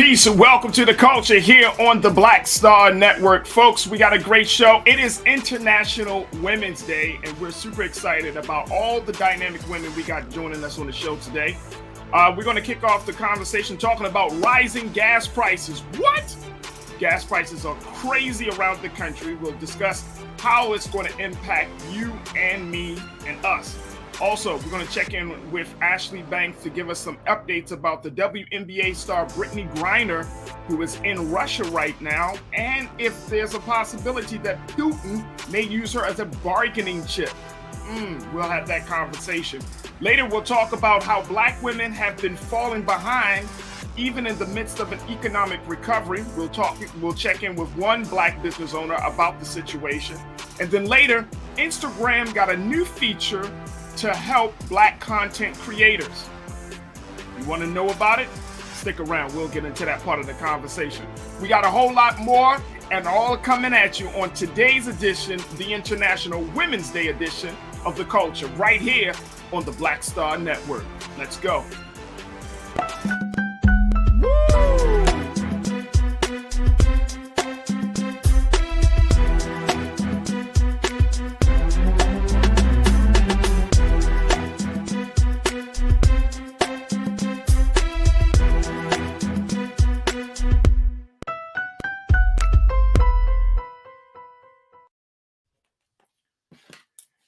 Peace and welcome to the culture here on the Black Star Network. Folks, we got a great show. It is International Women's Day, and we're super excited about all the dynamic women we got joining us on the show today. We're going to kick off the conversation talking about rising gas prices. What? Gas prices are crazy around the country. We'll discuss how it's going to impact you and me and us. Also, we're going to check in with Ashley Banks to give us some updates about the WNBA star Brittney Griner, who is in Russia right now, and if there's a possibility that Putin may use her as a bargaining chip. We'll have that conversation. Later, we'll talk about how Black women have been falling behind even in the midst of an economic recovery. We'll check in with one Black business owner about the situation. And then later, Instagram got a new feature to help Black content creators. You want to know about it? Stick around. We'll get into that part of the conversation. We got a whole lot more and all coming at you on today's edition, the International Women's Day edition of The Culture, right here on the Black Star Network. Let's go.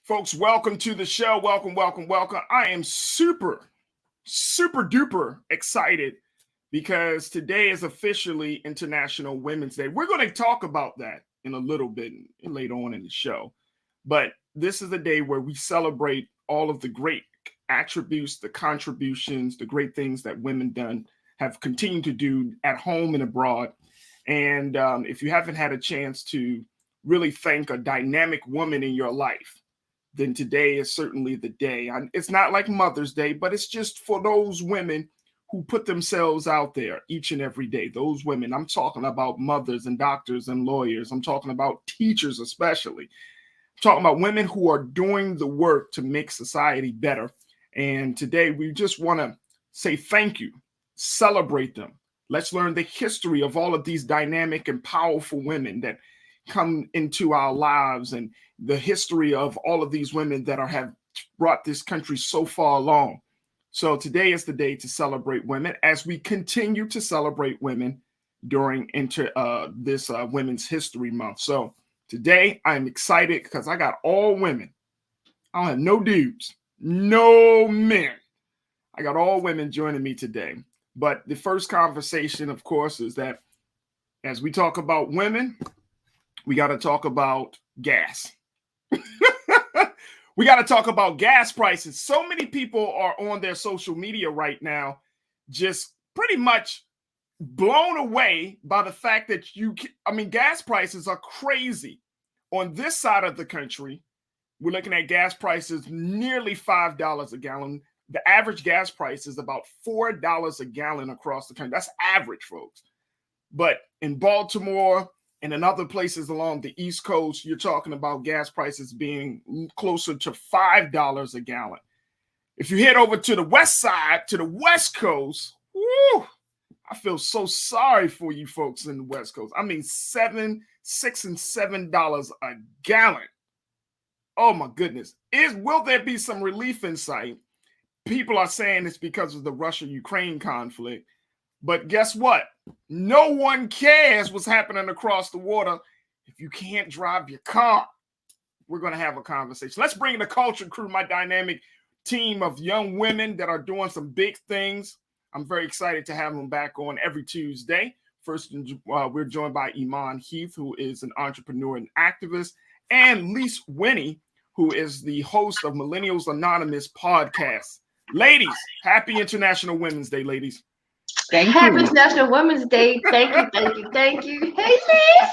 Folks, welcome to the show. Welcome. I am super duper excited because today is officially International Women's Day. We're going to talk about that in a little bit later on in the show. But this is a day where we celebrate all of the great attributes, the contributions, the great things that women have continued to do at home and abroad. And if you haven't had a chance to really thank a dynamic woman in your life, then today is certainly the day. It's not like Mother's Day, but it's just for those women who put themselves out there each and every day. Those women, I'm talking about mothers and doctors and lawyers. I'm talking about teachers especially. I'm talking about women who are doing the work to make society better. And today we just want to say thank you, celebrate them. Let's learn the history of all of these dynamic and powerful women that come into our lives and the history of all of these women that have brought this country so far along. So today is the day to celebrate women as we continue to celebrate women during this Women's History Month. So today I'm excited because I got all women. I don't have no dudes, no men. I got all women joining me today. But the first conversation, of course, is that as we talk about women, we got to talk about gas. We got to talk about gas prices. So many people are on their social media right now, just pretty much blown away by the fact that gas prices are crazy. On this side of the country, we're looking at gas prices nearly $5 a gallon. The average gas price is about $4 a gallon across the country. That's average, folks. But in Baltimore, and in other places along the East Coast, you're talking about gas prices being closer to $5 a gallon. If you head over to the west side, to the West Coast, I feel so sorry for you folks in the West Coast. I mean, $6 and $7 a gallon. Oh my goodness. Will there be some relief in sight? People are saying it's because of the Russia-Ukraine conflict. But guess what? No one cares what's happening across the water if you can't drive your car. We're going to have a conversation. Let's bring the culture crew, my dynamic team of young women that are doing some big things. I'm very excited to have them back on every Tuesday. First, we're joined by Iman Heath, who is an entrepreneur and activist, and Lise Winnie, who is the host of Millennials Anonymous podcast. Ladies, happy International Women's Day, ladies. Happy International Women's Day. Thank you. Hey, sis.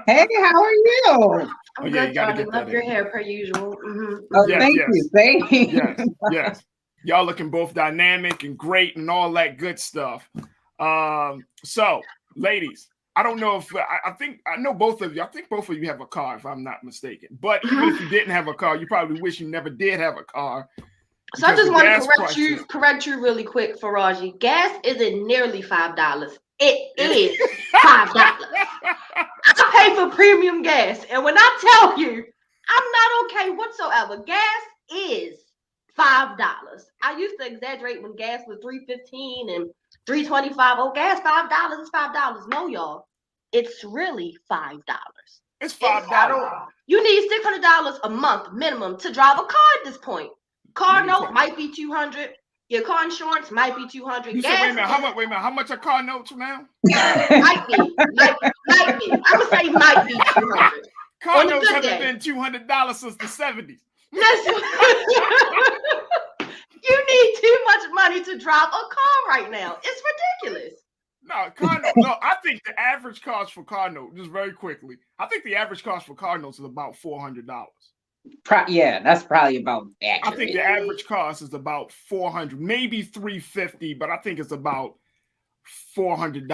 Hey, how are you? I'm good, Charlie. Love your hair per usual. Mm-hmm. Oh, yes, thank you. Yes. Y'all looking both dynamic and great and all that good stuff. So, ladies, I don't know if I know both of you. I think both of you have a car, if I'm not mistaken. But even if you didn't have a car, you probably wish you never did have a car. So I just want to correct you really quick, Faraji. Gas isn't nearly $5. It is $5. I pay for premium gas, and when I tell you, I'm not okay whatsoever. Gas is $5. I used to exaggerate when gas was $3.15 and $3.25. Oh, gas $5 is $5. No, y'all, it's really $5. It's $5. You need $600 a month minimum to drive a car at this point. Car note might be $200. Your car insurance might be $200. You said, wait a minute, how much are car notes now? Might be. I would say might be $200. Car notes haven't been $200 since the 70s. Listen, you need too much money to drive a car right now. It's ridiculous. No, car note. No, I think the average cost for car note, just very quickly, I think the average cost for car notes is about $400. Yeah, that's probably about accurate. I think the average cost is about $400, maybe $350, but I think it's about $400.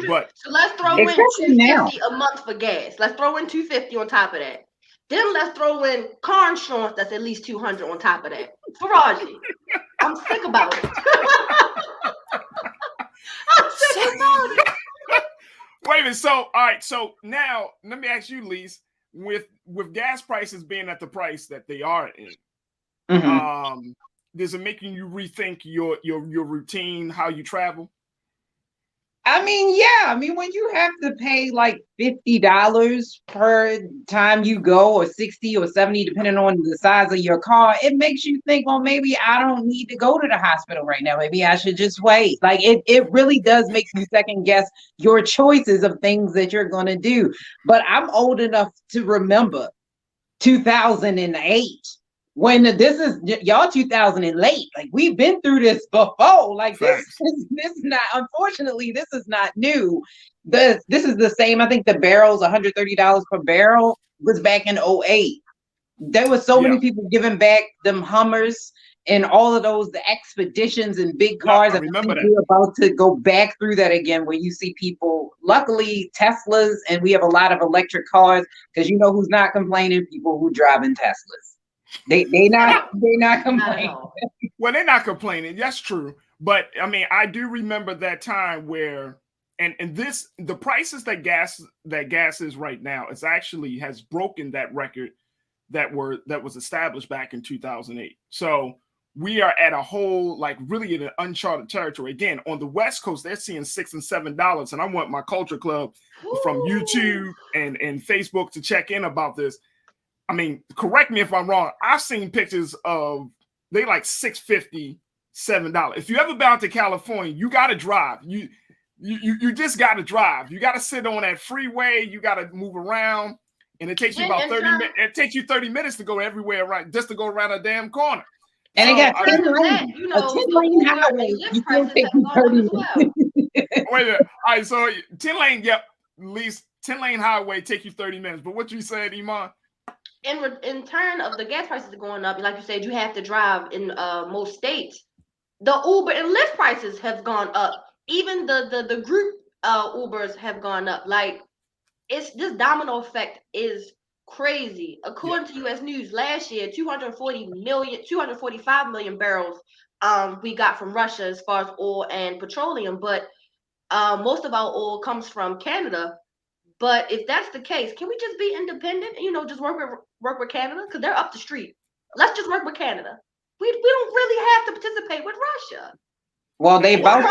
But so let's throw in $250 a month for gas. Let's throw in $250 on top of that. Then let's throw in car insurance that's at least $200 on top of that. Faraji, I'm sick about it. I'm sick about it. Wait a minute. So, all right. So now let me ask you, Lise, with gas prices being at the price that they are in, does it make you rethink your routine, how you travel? I mean, yeah. I mean, when you have to pay like $50 per time you go, or 60 or 70, depending on the size of your car, it makes you think, well, maybe I don't need to go to the hospital right now. Maybe I should just wait. Like it really does make you second guess your choices of things that you're going to do. But I'm old enough to remember 2008. When this is y'all 2000 and late, like we've been through this before. Like this is not, unfortunately, this is not new. This is the same. I think the barrels, $130 per barrel, was back in 2008. There was so many people giving back them Hummers and all of those, the expeditions and big cars. I remember that. We're about to go back through that again, where you see people, luckily Teslas, and we have a lot of electric cars, because you know who's not complaining? People who drive in Teslas. They not complaining. Well, they're not complaining. That's true. But I mean, I do remember that time where, and this, the prices that gas is right now, it's actually has broken that record that was established back in 2008. So we are at a whole, like, really in an uncharted territory. Again, on the West Coast, they're seeing $6 and $7, and I want my Culture Club from YouTube and Facebook to check in about this. I mean, correct me if I'm wrong. I've seen pictures of they like $6.50, $7. If you ever been out to California, you got to drive. You just got to drive. You got to sit on that freeway. You got to move around, and it takes you about 30 minutes. It takes you 30 minutes to go everywhere, right? Just to go around a damn corner. And so, it got 10-lane highway. You still take 30 minutes. Wait a minute. All right, so 10-lane, yep, at least 10-lane highway take you 30 minutes. But what you said, Iman? In turn of the gas prices going up, like you said, you have to drive in most states. The Uber and Lyft prices have gone up. Even the group Ubers have gone up. Like, it's this domino effect is crazy. According to U.S. News, last year 245 million barrels we got from Russia as far as oil and petroleum, but most of our oil comes from Canada. But if that's the case, can we just be independent and, just work with Canada? Because they're up the street. Let's just work with Canada. We don't really have to participate with Russia. Well, they both.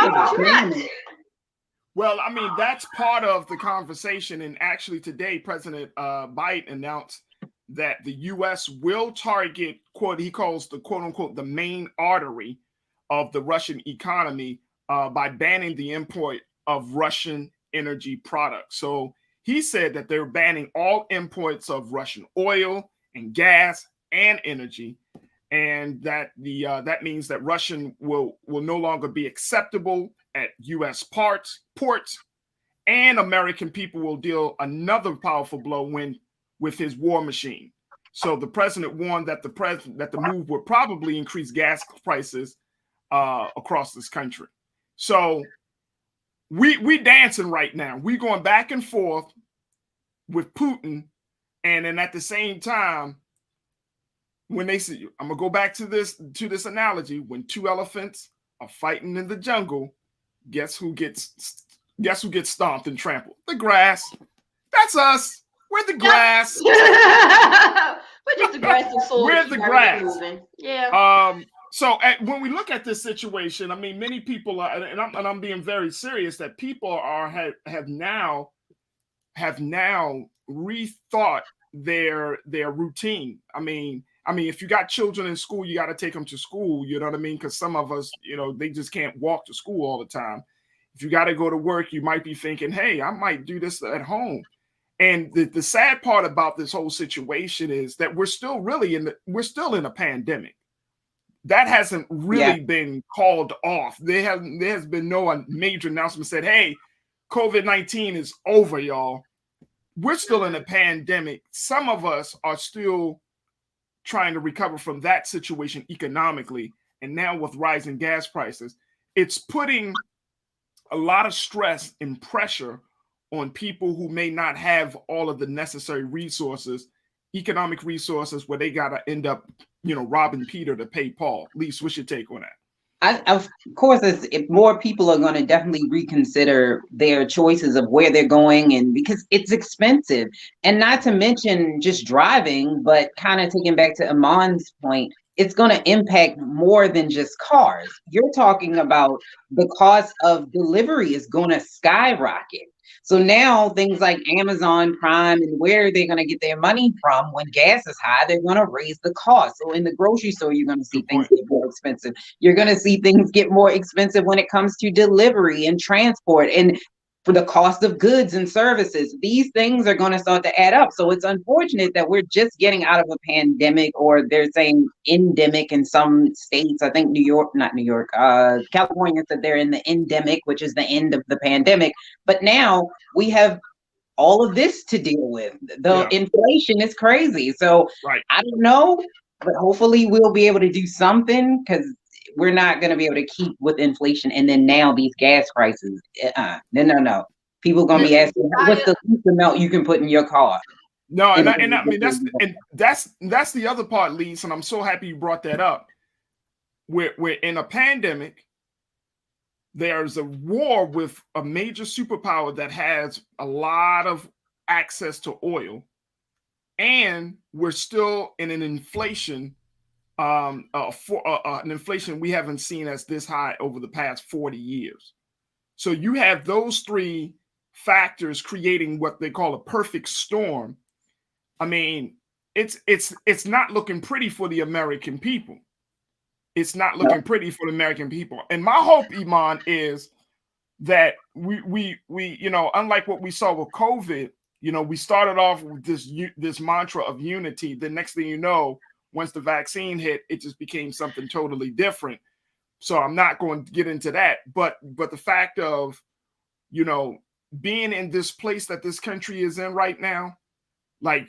Well, I mean, that's part of the conversation. And actually today, President Biden announced that the U.S. will target, quote, he calls the quote unquote, the main artery of the Russian economy by banning the import of Russian energy products. So he said that they're banning all imports of Russian oil and gas and energy, and that that means that Russian will no longer be acceptable at U.S. ports, and American people will deal another powerful blow with his war machine. So the president warned that the move would probably increase gas prices across this country. So we dancing right now. We going back and forth with Putin, and then at the same time, when they see, I'm gonna go back to this analogy. When two elephants are fighting in the jungle, guess who gets Guess who gets stomped and trampled? The grass. That's us. We're the grass. We're just the grass and soil. We're the grass. Moving. Yeah. So when we look at this situation, I mean, many people are, and I'm being very serious, that people have now rethought their routine. I mean, if you got children in school, you got to take them to school. You know what I mean? Because some of us, they just can't walk to school all the time. If you got to go to work, you might be thinking, hey, I might do this at home. And the sad part about this whole situation is that we're still in a pandemic. That hasn't really been called off. There has been no major announcement said, hey, COVID-19 is over, y'all. We're still in a pandemic. Some of us are still trying to recover from that situation economically. And now with rising gas prices, it's putting a lot of stress and pressure on people who may not have all of the necessary resources, economic resources, where they got to end up, robbing Peter to pay Paul. Lise, what's your take on that? Of course, if more people are going to definitely reconsider their choices of where they're going, and because it's expensive, and not to mention just driving, but kind of taking back to Amon's point, it's going to impact more than just cars. You're talking about the cost of delivery is going to skyrocket. So now things like Amazon Prime and where they're going to get their money from when gas is high, they're going to raise the cost. So in the grocery store, you're going to see things get more expensive. You're going to see things get more expensive when it comes to delivery and transport and for the cost of goods and services. These things are going to start to add up. So it's unfortunate that we're just getting out of a pandemic, or they're saying endemic in some states. I think California said they're in the endemic, which is the end of the pandemic. But now we have all of this to deal with. The inflation is crazy. So I don't know, but hopefully we'll be able to do something, because we're not going to be able to keep with inflation. And then now these gas prices, no. People going to be asking, what's the least amount you can put in your car? No, and I mean, that's the other part, Lise, and I'm so happy you brought that up. We're in a pandemic. There's a war with a major superpower that has a lot of access to oil, and we're still in an inflation. An inflation we haven't seen as this high over the past 40 years. So you have those three factors creating what they call a perfect storm. I mean, it's not looking pretty for the American people. It's not looking pretty for the American people. And my hope, Iman, is that we unlike what we saw with COVID, we started off with this mantra of unity. The next thing you know, once the vaccine hit, it just became something totally different. So I'm not going to get into that. But the fact of, being in this place that this country is in right now, like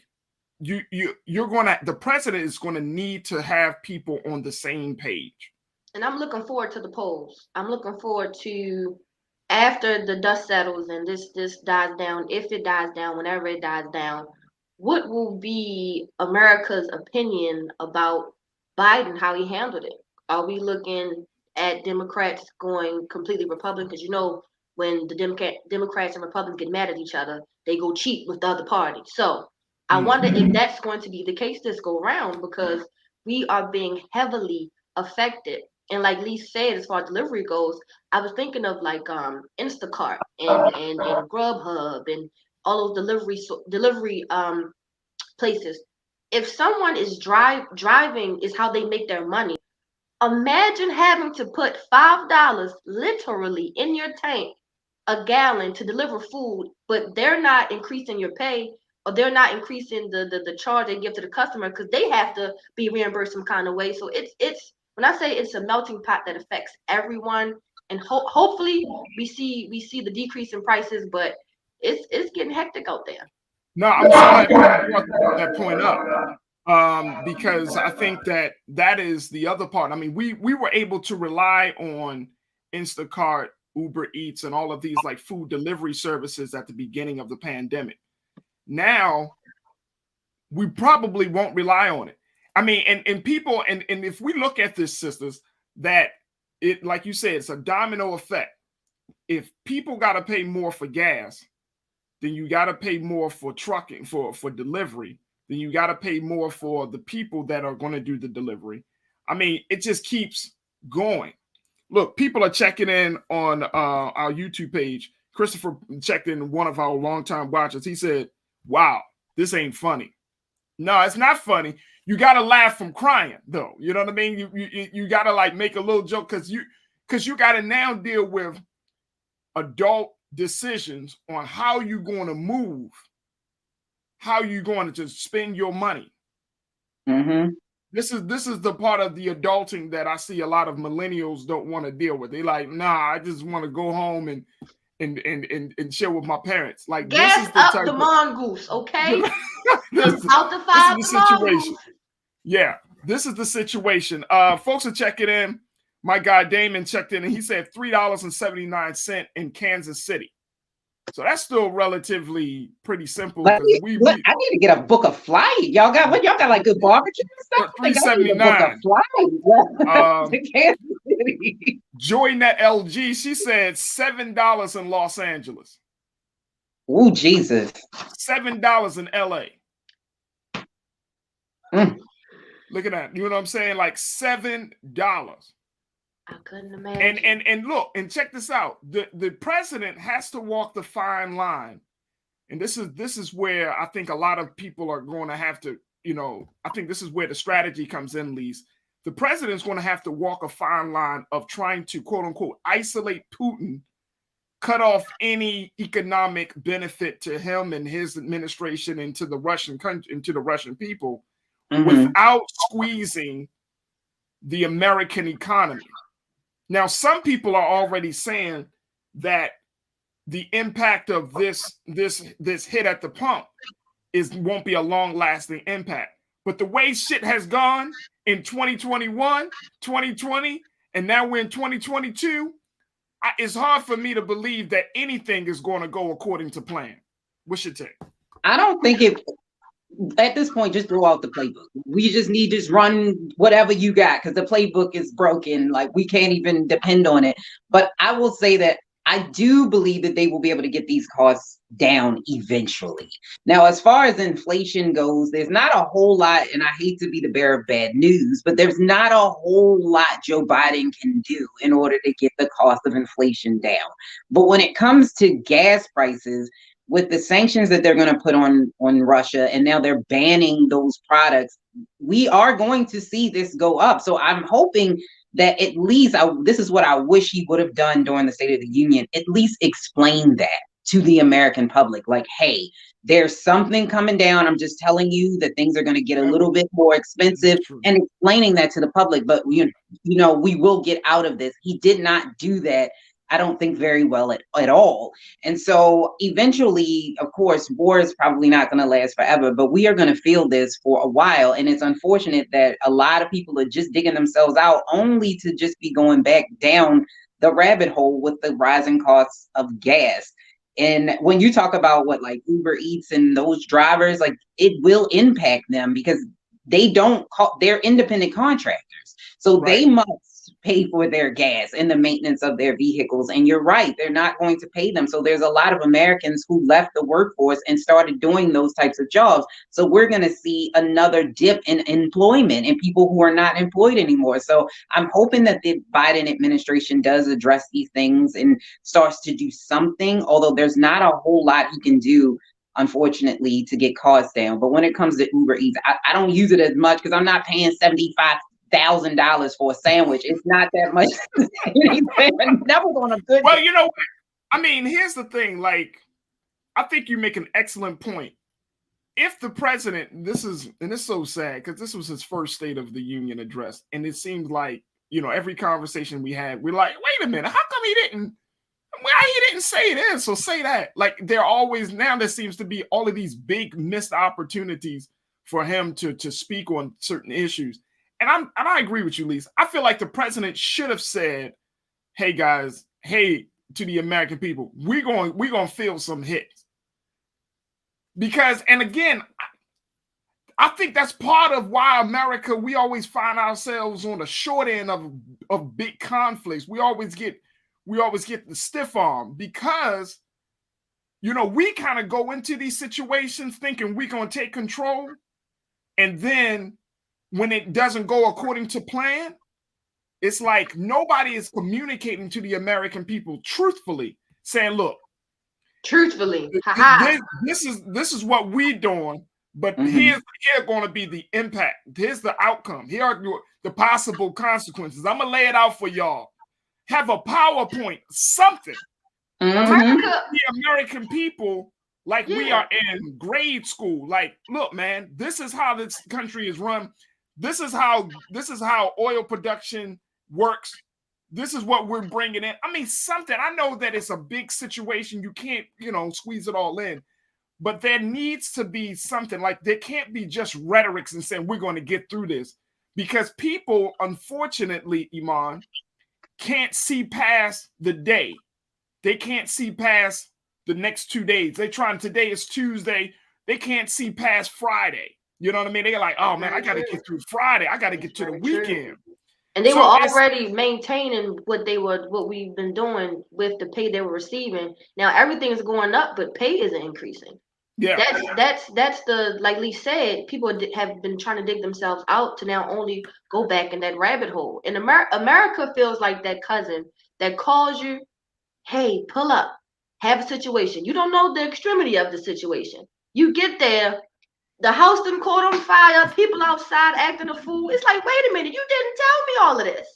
the president is going to need to have people on the same page. And I'm looking forward to the polls. I'm looking forward to, after the dust settles and this dies down, if it dies down, whenever it dies down, what will be America's opinion about Biden, how he handled it? Are we looking at Democrats going completely Republican? Because when the Democrats and Republicans get mad at each other, they go cheat with the other party. So I wonder if that's going to be the case this go around, because we are being heavily affected. And like Lise said, as far as delivery goes, I was thinking of like Instacart and Grubhub and all those delivery places. If someone is driving is how they make their money. Imagine having to put $5 literally in your tank, a gallon, to deliver food, but they're not increasing your pay, or they're not increasing the charge they give to the customer, because they have to be reimbursed some kind of way. So it's when I say it's a melting pot that affects everyone, and hopefully we see the decrease in prices, but it's getting hectic out there. No, I'm so happy you brought that point up, because I think that is the other part. I mean, we were able to rely on Instacart, Uber Eats, and all of these like food delivery services at the beginning of the pandemic. Now, we probably won't rely on it. I mean, and people, and if we look at this, sisters, that it, like you said, it's a domino effect. if people got to pay more for gas, then you got to pay more for trucking, for delivery. Then you got to pay more for the people that are going to do the delivery. I mean, it just keeps going. Look, people are checking in on our YouTube page. Christopher checked in, one of our longtime watchers. He said, wow, this ain't funny. No, it's not funny. You got to laugh from crying, though. You know what I mean? You got to like make a little joke because you got to now deal with adult decisions on how you're going to move, how you're going to spend your money. Mm-hmm. This is the part of the adulting that I see a lot of millennials don't want to deal with. They like, nah, I just want to go home and chill with my parents. Like, gas this is the up type the mongoose, okay? this Out the fire, is the the situation. mongoose. Yeah, this is the situation. Folks are checking in. My guy Damon checked in and he said $3.79 in Kansas City. So that's still relatively pretty simple. I need to get a book of flight. Y'all got like good barbecue and stuff. $3.79. To Kansas City. Joynet LG, she said $7 in Los Angeles. Oh, Jesus. $7 in LA. Look at that. You know what I'm saying? Like $7. I couldn't imagine. And look, and check this out. The president has to walk the fine line. And this is where I think a lot of people are going to have to, I think this is where the strategy comes in, Lise. The president's going to have to walk a fine line of trying to, quote unquote, isolate Putin, cut off any economic benefit to him and his administration and to the Russian country and to the Russian people, without squeezing the American economy. Now, some people are already saying that the impact of this hit at the pump won't be a long-lasting impact. But the way shit has gone in 2021, 2020, and now we're in 2022, it's hard for me to believe that anything is going to go according to plan. What's your take? I don't think it. At this point, just throw out the playbook. We just need to run whatever you got because the playbook is broken. Like, we can't even depend on it. But I will say that I do believe that they will be able to get these costs down eventually. Now, as far as inflation goes, there's not a whole lot, and I hate to be the bearer of bad news, but there's not a whole lot Joe Biden can do in order to get the cost of inflation down. But when it comes to gas prices, with the sanctions that they're going to put on Russia, and now they're banning those products, we are going to see this go up. So I'm hoping that at least, this is what I wish he would have done during the State of the Union, at least explain that to the American public. Like, hey, there's something coming down. I'm just telling you that things are going to get a little bit more expensive, and explaining that to the public. But, we will get out of this. He did not do that, I don't think, very well at all. And so eventually, of course, war is probably not going to last forever, but we are going to feel this for a while. And it's unfortunate that a lot of people are just digging themselves out only to just be going back down the rabbit hole with the rising costs of gas. And when you talk about like Uber Eats and those drivers, like, it will impact them because they're independent contractors. So They must pay for their gas and the maintenance of their vehicles. And you're right, they're not going to pay them. So there's a lot of Americans who left the workforce and started doing those types of jobs. So we're going to see another dip in employment and people who are not employed anymore. So I'm hoping that the Biden administration does address these things and starts to do something, although there's not a whole lot he can do, unfortunately, to get costs down. But when it comes to Uber Eats, I don't use it as much because I'm not paying $75,000 for a sandwich. It's not that much. That was on a good. Well, you know what? I mean, here's the thing. Like, I think you make an excellent point. If the president, and it's so sad because this was his first State of the Union address, and it seems like, every conversation we had, we're like, wait a minute, how come he didn't say this or say that? Like, there seems to be all of these big missed opportunities for him to speak on certain issues. And I agree with you, Lisa. I feel like the president should have said, hey guys, hey to the American people, we're going to feel some hits. Because, and again, I think that's part of why America, we always find ourselves on the short end of big conflicts. We always get we always get the stiff arm because, you know, we kind of go into these situations thinking we're going to take control. And then when it doesn't go according to plan, it's like nobody is communicating to the American people truthfully, saying, look, truthfully, this is what we're doing, but here's going to be the impact. Here's the outcome. Here are the possible consequences. I'm going to lay it out for y'all. Have a PowerPoint, something. The American people, like we are in grade school. Like, look, man, this is how this country is run. This is how oil production works. This is what we're bringing in. I mean, something. I know that it's a big situation. You can't, you know, squeeze it all in. But there needs to be something. Like, there can't be just rhetorics and saying we're going to get through this. Because people, unfortunately, Iman, can't see past the day. They can't see past the next 2 days. Today is Tuesday. They can't see past Friday. You know what I mean? They're like, oh man, I got to get through Friday. I got to get to the weekend. And they were already maintaining what we've been doing with the pay they were receiving. Now everything is going up, but pay isn't increasing. Yeah, that's the, like Lee said, people have been trying to dig themselves out to now only go back in that rabbit hole. And America feels like that cousin that calls you, hey, pull up, have a situation. You don't know the extremity of the situation. You get there, the house done caught on fire, people outside acting a fool. It's like, wait a minute, you didn't tell me all of this.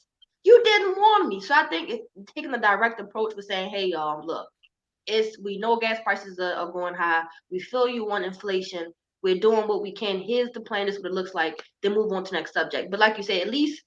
You didn't warn me. So I think taking the direct approach with saying, hey, y'all, look, we know gas prices are going high. We feel you on inflation. We're doing what we can. Here's the plan. This is what it looks like. Then move on to the next subject. But like you said, at least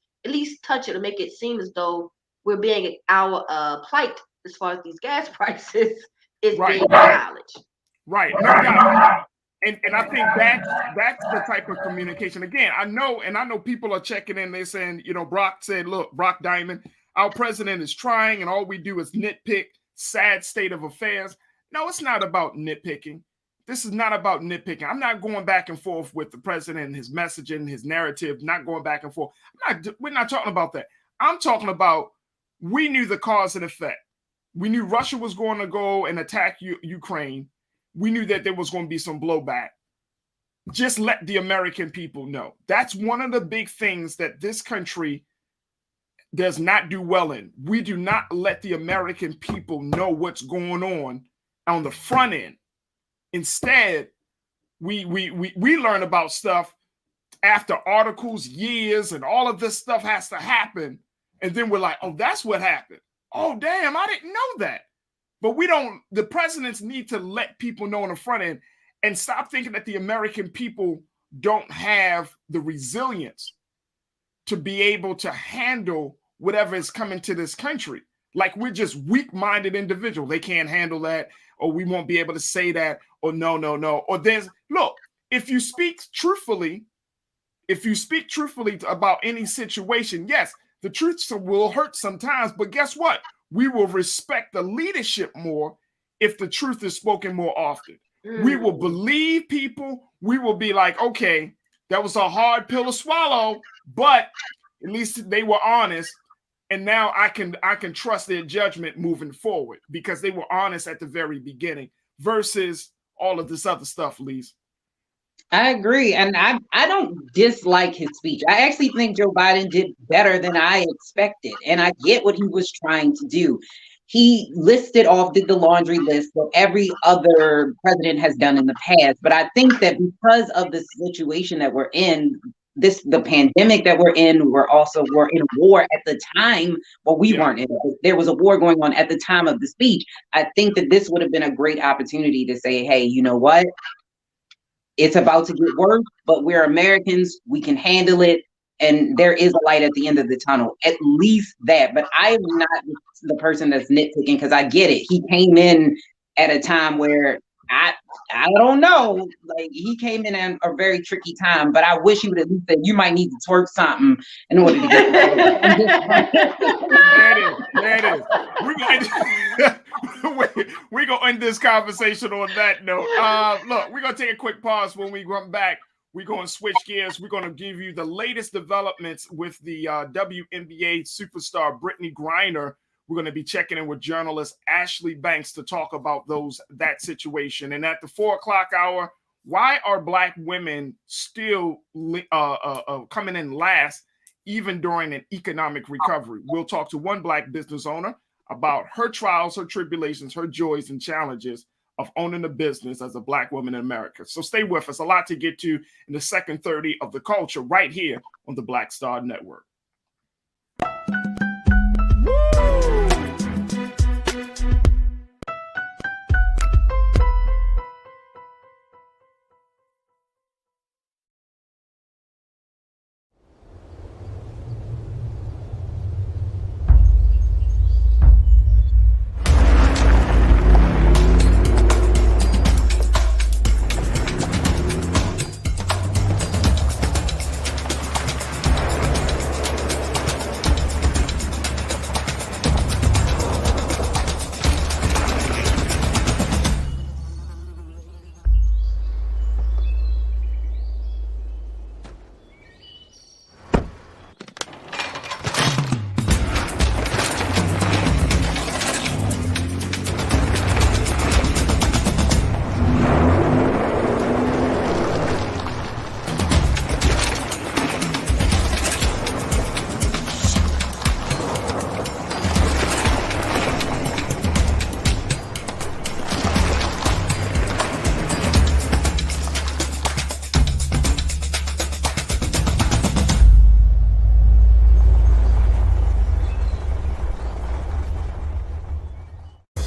touch it and make it seem as though we're being our plight as far as these gas prices is being acknowledged. Right. No doubt. And I think that's the type of communication. Again, I know people are checking in. They're saying, you know, Brock said, look, Brock Diamond, our president is trying, and all we do is nitpick. Sad state of affairs. No, it's not about nitpicking. This is not about nitpicking. I'm not going back and forth with the president and his messaging, his narrative, not going back and forth. We're not talking about that. I'm talking about, we knew the cause and effect. We knew Russia was going to go and attack Ukraine. We knew that there was going to be some blowback. Just let the American people know. That's one of the big things that this country does not do well in. We do not let the American people know what's going on the front end. Instead, we learn about stuff after articles, years, and all of this stuff has to happen. And then we're like, oh, that's what happened. Oh, damn, I didn't know that. But the presidents need to let people know on the front end and stop thinking that the American people don't have the resilience to be able to handle whatever is coming to this country. Like, we're just weak-minded individuals. They can't handle that, or we won't be able to say that, or no. Or look, if you speak truthfully about any situation, yes, the truth will hurt sometimes, but guess what? We will respect the leadership more if the truth is spoken more often. We will believe people. We will be like, okay, that was a hard pill to swallow, but at least they were honest. And now I can trust their judgment moving forward because they were honest at the very beginning versus all of this other stuff, Lise. I agree. And I don't dislike his speech. I actually think Joe Biden did better than I expected. And I get what he was trying to do. He did the laundry list that every other president has done in the past. But I think that because of the situation that we're in, the pandemic that we're in, we're in a war at the time. Well, we weren't in it. There was a war going on at the time of the speech. I think that this would have been a great opportunity to say, hey, you know what? It's about to get worse, but we're Americans. We can handle it. And there is a light at the end of the tunnel, at least that. But I'm not the person that's nitpicking because I get it. He came in at a time where I don't know. Like, he came in at a very tricky time, but I wish he would at least said, you might need to twerk something in order to get That is. We're going to end this conversation on that note. Look, we're going to take a quick pause. When we come back, we're going to switch gears. We're going to give you the latest developments with the WNBA superstar Brittney Griner. We're going to be checking in with journalist Ashley Banks to talk about that situation. And at the 4 o'clock hour, why are Black women still coming in last, even during an economic recovery? We'll talk to one Black business owner about her trials, her tribulations, her joys and challenges of owning a business as a Black woman in America. So stay with us. A lot to get to in the second 30 of The Culture right here on the Black Star Network.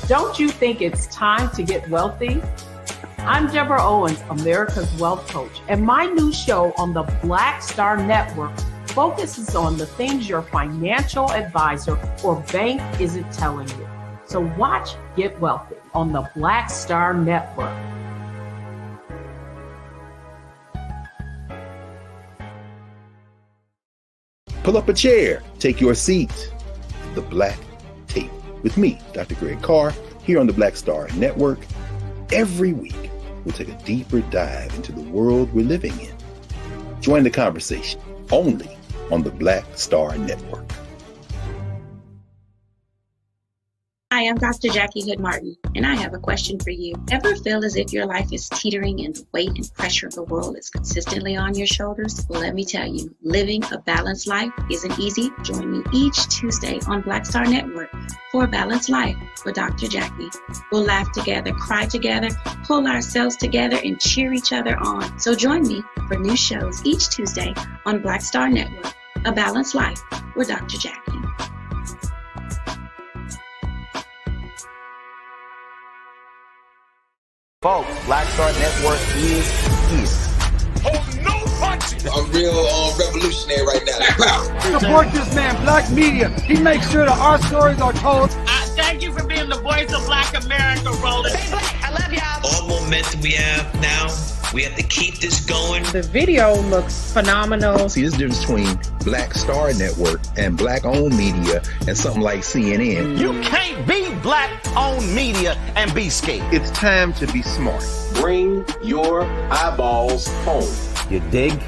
Don't you think it's time to get wealthy? I'm Deborah Owens, America's Wealth Coach, and my new show on the Black Star Network focuses on the things your financial advisor or bank isn't telling you. So watch Get Wealthy on the Black Star Network. Pull up a chair, take your seat. The Black Tape with me, Dr. Greg Carr, here on the Black Star Network. Every week, we'll take a deeper dive into the world we're living in. Join the conversation only on the Black Star Network. Hi, I'm Dr. Jackie Hood Martin, and I have a question for you. Ever feel as if your life is teetering and the weight and pressure of the world is consistently on your shoulders? Well, let me tell you, living a balanced life isn't easy. Join me each Tuesday on Black Star Network for A Balanced Life with Dr. Jackie. We'll laugh together, cry together, pull ourselves together, and cheer each other on. So join me for new shows each Tuesday on Black Star Network, A Balanced Life with Dr. Jackie. Folks, Black Star Network is here. Oh, no punches! I'm real revolutionary right now. Support this man, Black Media. He makes sure that our stories are told. Thank you for being the voice of Black America, Roland. Stay black. I love y'all. All momentum we have now, we have to keep this going. The video looks phenomenal. See, there's a difference between Black Star Network and Black-owned media and something like CNN. You can't be Black-owned media and be scared. It's time to be smart. Bring your eyeballs home. You dig?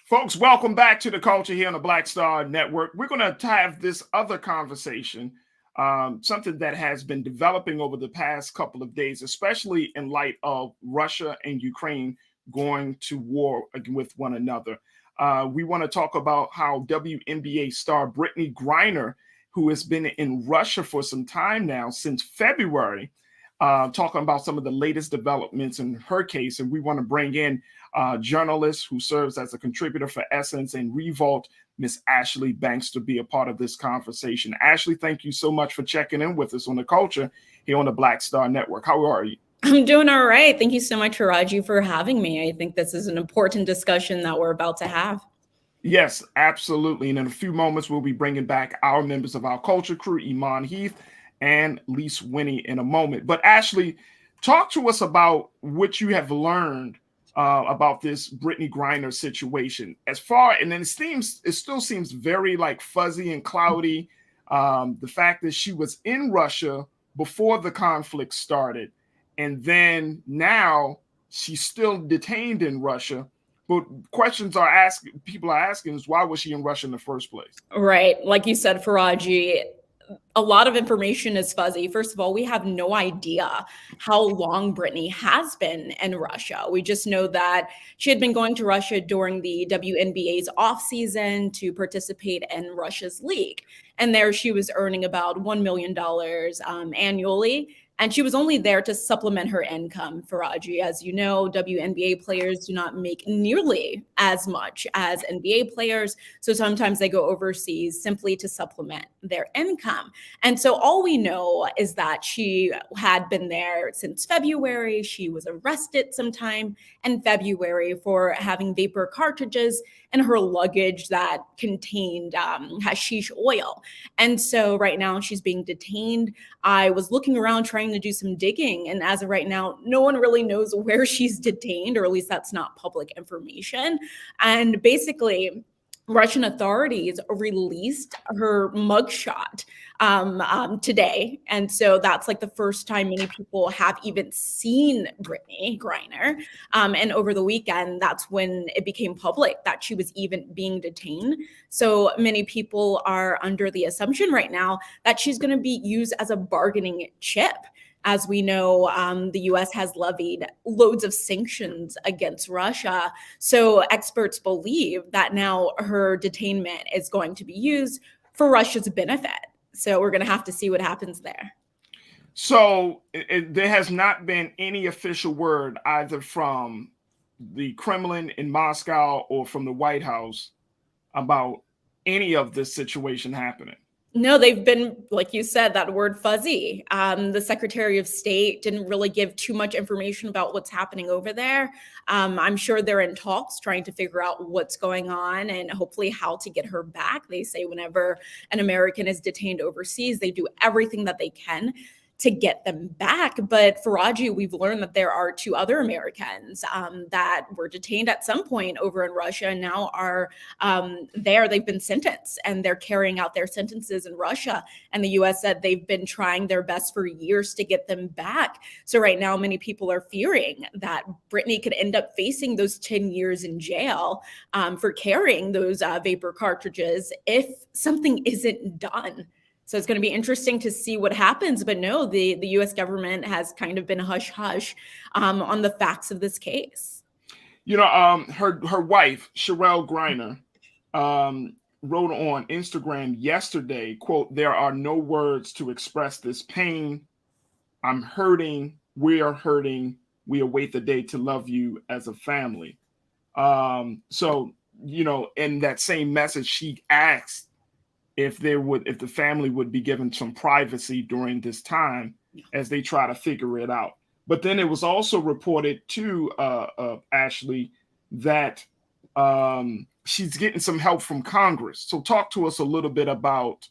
Folks, welcome back to The Culture here on the Black Star Network. We're going to have this other conversation, something that has been developing over the past couple of days, especially in light of Russia and Ukraine going to war with one another. We want to talk about how WNBA star Brittney Griner, who has been in Russia for some time now, since February, talking about some of the latest developments in her case. And we want to bring in journalist who serves as a contributor for Essence and Revolt, Miss Ashley Banks, to be a part of this conversation. Ashley, thank you so much for checking in with us on The Culture here on the Black Star Network. How are you? I'm doing all right. Thank you so much, Raji, for having me. I think this is an important discussion that we're about to have. Yes, absolutely. And in a few moments, we'll be bringing back our members of our culture crew, Iman Heath and Lise Winnie, in a moment. But Ashley, talk to us about what you have learned about this Brittney Griner situation. And then it still seems very like fuzzy and cloudy. The fact that she was in Russia before the conflict started, and then now she's still detained in Russia. But people are asking is, why was she in Russia in the first place? Right. Like you said, Faraji, a lot of information is fuzzy. First of all, we have no idea how long Brittney has been in Russia. We just know that she had been going to Russia during the WNBA's offseason to participate in Russia's league. And there she was earning about $1 million annually. And she was only there to supplement her income, Faraji. As you know, WNBA players do not make nearly as much as NBA players. So sometimes they go overseas simply to supplement their income. And so all we know is that she had been there since February. She was arrested sometime in February for having vapor cartridges in her luggage that contained hashish oil. And so right now she's being detained. I was looking around trying to do some digging, and as of right now, no one really knows where she's detained, or at least that's not public information. And basically, Russian authorities released her mugshot today. And so that's like the first time many people have even seen Brittney Griner. And over the weekend, that's when it became public that she was even being detained. So many people are under the assumption right now that she's going to be used as a bargaining chip. As we know, the U.S. has levied loads of sanctions against Russia. So experts believe that now her detainment is going to be used for Russia's benefit. So we're going to have to see what happens there. So there has not been any official word either from the Kremlin in Moscow or from the White House about any of this situation happening. No, they've been, like you said, that word fuzzy. The Secretary of State didn't really give too much information about what's happening over there. I'm sure they're in talks trying to figure out what's going on and hopefully how to get her back. They say whenever an American is detained overseas, they do everything that they can to get them back. But Faraji, we've learned that there are 2 other Americans that were detained at some point over in Russia and now are there. They've been sentenced and they're carrying out their sentences in Russia. And the U.S. said they've been trying their best for years to get them back. So right now, many people are fearing that Brittney could end up facing those 10 years in jail for carrying those vapor cartridges if something isn't done. So it's going to be interesting to see what happens. But no, the U.S. government has kind of been hush-hush on the facts of this case. You know, her wife, Cherelle Griner, wrote on Instagram yesterday, quote, "There are no words to express this pain. I'm hurting. We are hurting. We await the day to love you as a family." So, you know, in that same message, she asked if the family would be given some privacy during this time as they try to figure it out. But then it was also reported to Ashley that she's getting some help from Congress. So talk to us a little bit about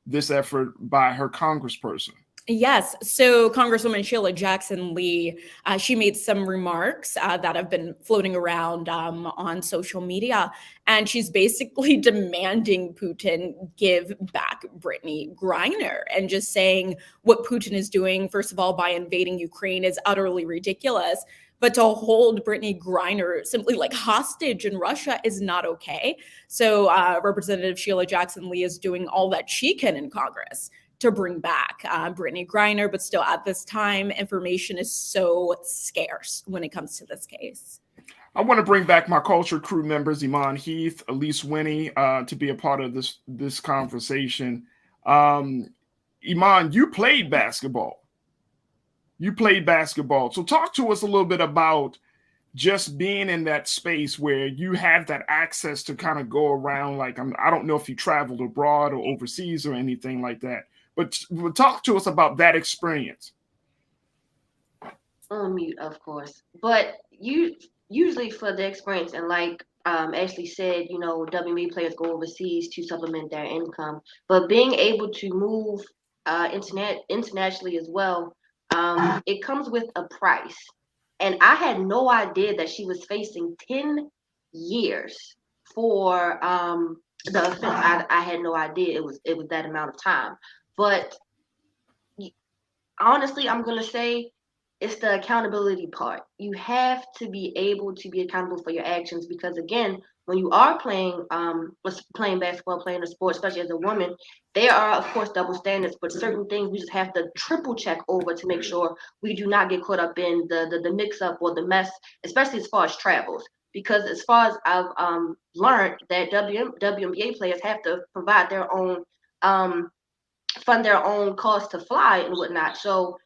this effort by her congressperson. Yes. So Congresswoman Sheila Jackson Lee, she made some remarks that have been floating around on social media. And she's basically demanding Putin give back Brittney Griner and just saying what Putin is doing, first of all, by invading Ukraine is utterly ridiculous. But to hold Brittney Griner simply like hostage in Russia is not okay. So Representative Sheila Jackson Lee is doing all that she can in Congress to bring back Brittney Griner, but still at this time, information is so scarce when it comes to this case. I want to bring back my culture crew members, Iman Heath, Elise Winnie, to be a part of this conversation. Iman, you played basketball. So talk to us a little bit about just being in that space where you have that access to kind of go around. Like, I don't know if you traveled abroad or overseas or anything like that. But talk to us about that experience. On mute, of course. But usually for the experience, and like Ashley said, you know, WNBA players go overseas to supplement their income. But being able to move internationally as well, it comes with a price. And I had no idea that she was facing 10 years for the offense. I had no idea it was that amount of time. But honestly, I'm gonna say it's the accountability part. You have to be able to be accountable for your actions, because again, when you are playing basketball, playing a sport, especially as a woman, there are of course double standards, but certain things we just have to triple check over to make sure we do not get caught up in the mix up or the mess, especially as far as travels. Because as far as I've learned, that WNBA players have to provide their own fund their own costs to fly and whatnot. So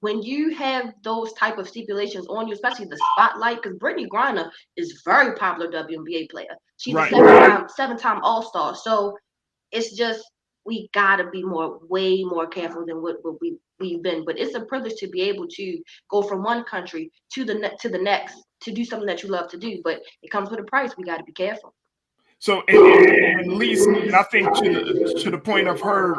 when you have those type of stipulations on you, especially the spotlight, because Brittney Griner is very popular WNBA player. She's a seven-time All-Star. So it's just, we gotta be way more careful than what we've been. But it's a privilege to be able to go from one country to the next to do something that you love to do. But it comes with a price. We got to be careful. So at least, and I think to the point of her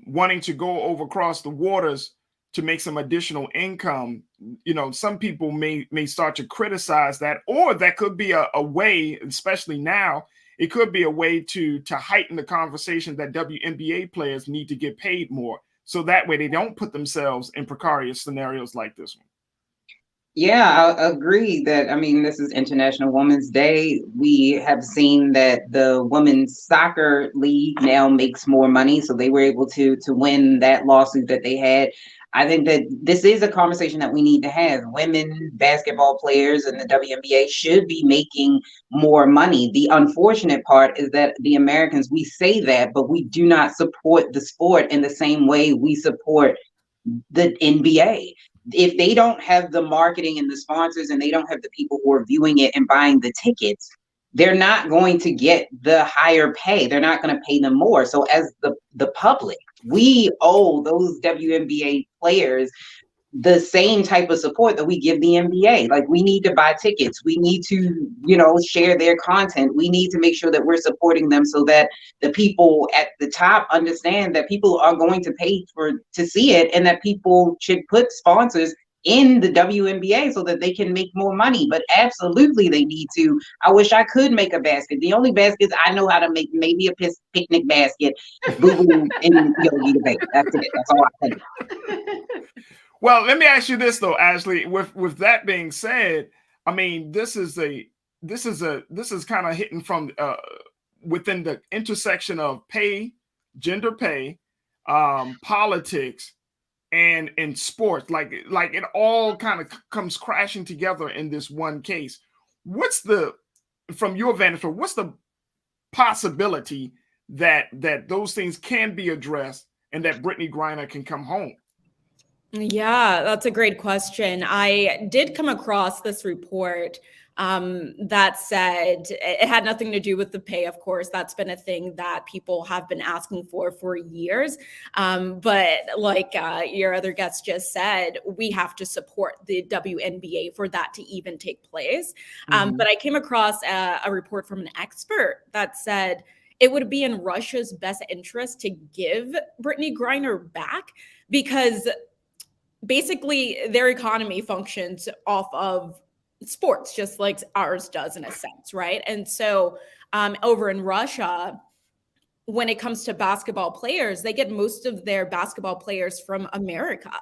wanting to go over across the waters to make some additional income, you know, some people may start to criticize that, or that could be a way, especially now, it could be a way to heighten the conversation that WNBA players need to get paid more, so that way they don't put themselves in precarious scenarios like this one. Yeah, I agree that, I mean, this is International Women's Day. We have seen that the women's soccer league now makes more money, so they were able to win that lawsuit that they had. I think that this is a conversation that we need to have. Women basketball players in the WNBA should be making more money. The unfortunate part is that the Americans, we say that, but we do not support the sport in the same way we support the NBA. If they don't have the marketing and the sponsors, and they don't have the people who are viewing it and buying the tickets, they're not going to get the higher pay. They're not going to pay them more. So as the public, we owe those WNBA players the same type of support that we give the NBA. Like, we need to buy tickets. We need to, share their content. We need to make sure that we're supporting them, so that the people at the top understand that people are going to pay to see it, and that people should put sponsors in the WNBA so that they can make more money. But absolutely they need to. I wish I could make a basket. The only baskets I know how to make, maybe a picnic basket, boo-boo, and Yogi the Bake. That's it. That's all I think. Well, let me ask you this though, Ashley. With that being said, I mean, this is kind of hitting from within the intersection of pay, gender pay, politics, and in sports. Like it all kind of comes crashing together in this one case. From your vantage point, what's the possibility that those things can be addressed and that Brittney Griner can come home? Yeah, that's a great question. I did come across this report that said it had nothing to do with the pay. Of course, that's been a thing that people have been asking for years. But like your other guest just said, we have to support the WNBA for that to even take place. But I came across a report from an expert that said it would be in Russia's best interest to give Brittney Griner back, because basically their economy functions off of sports, just like ours does in a sense, right? And so over in Russia, when it comes to basketball players, they get most of their basketball players from America.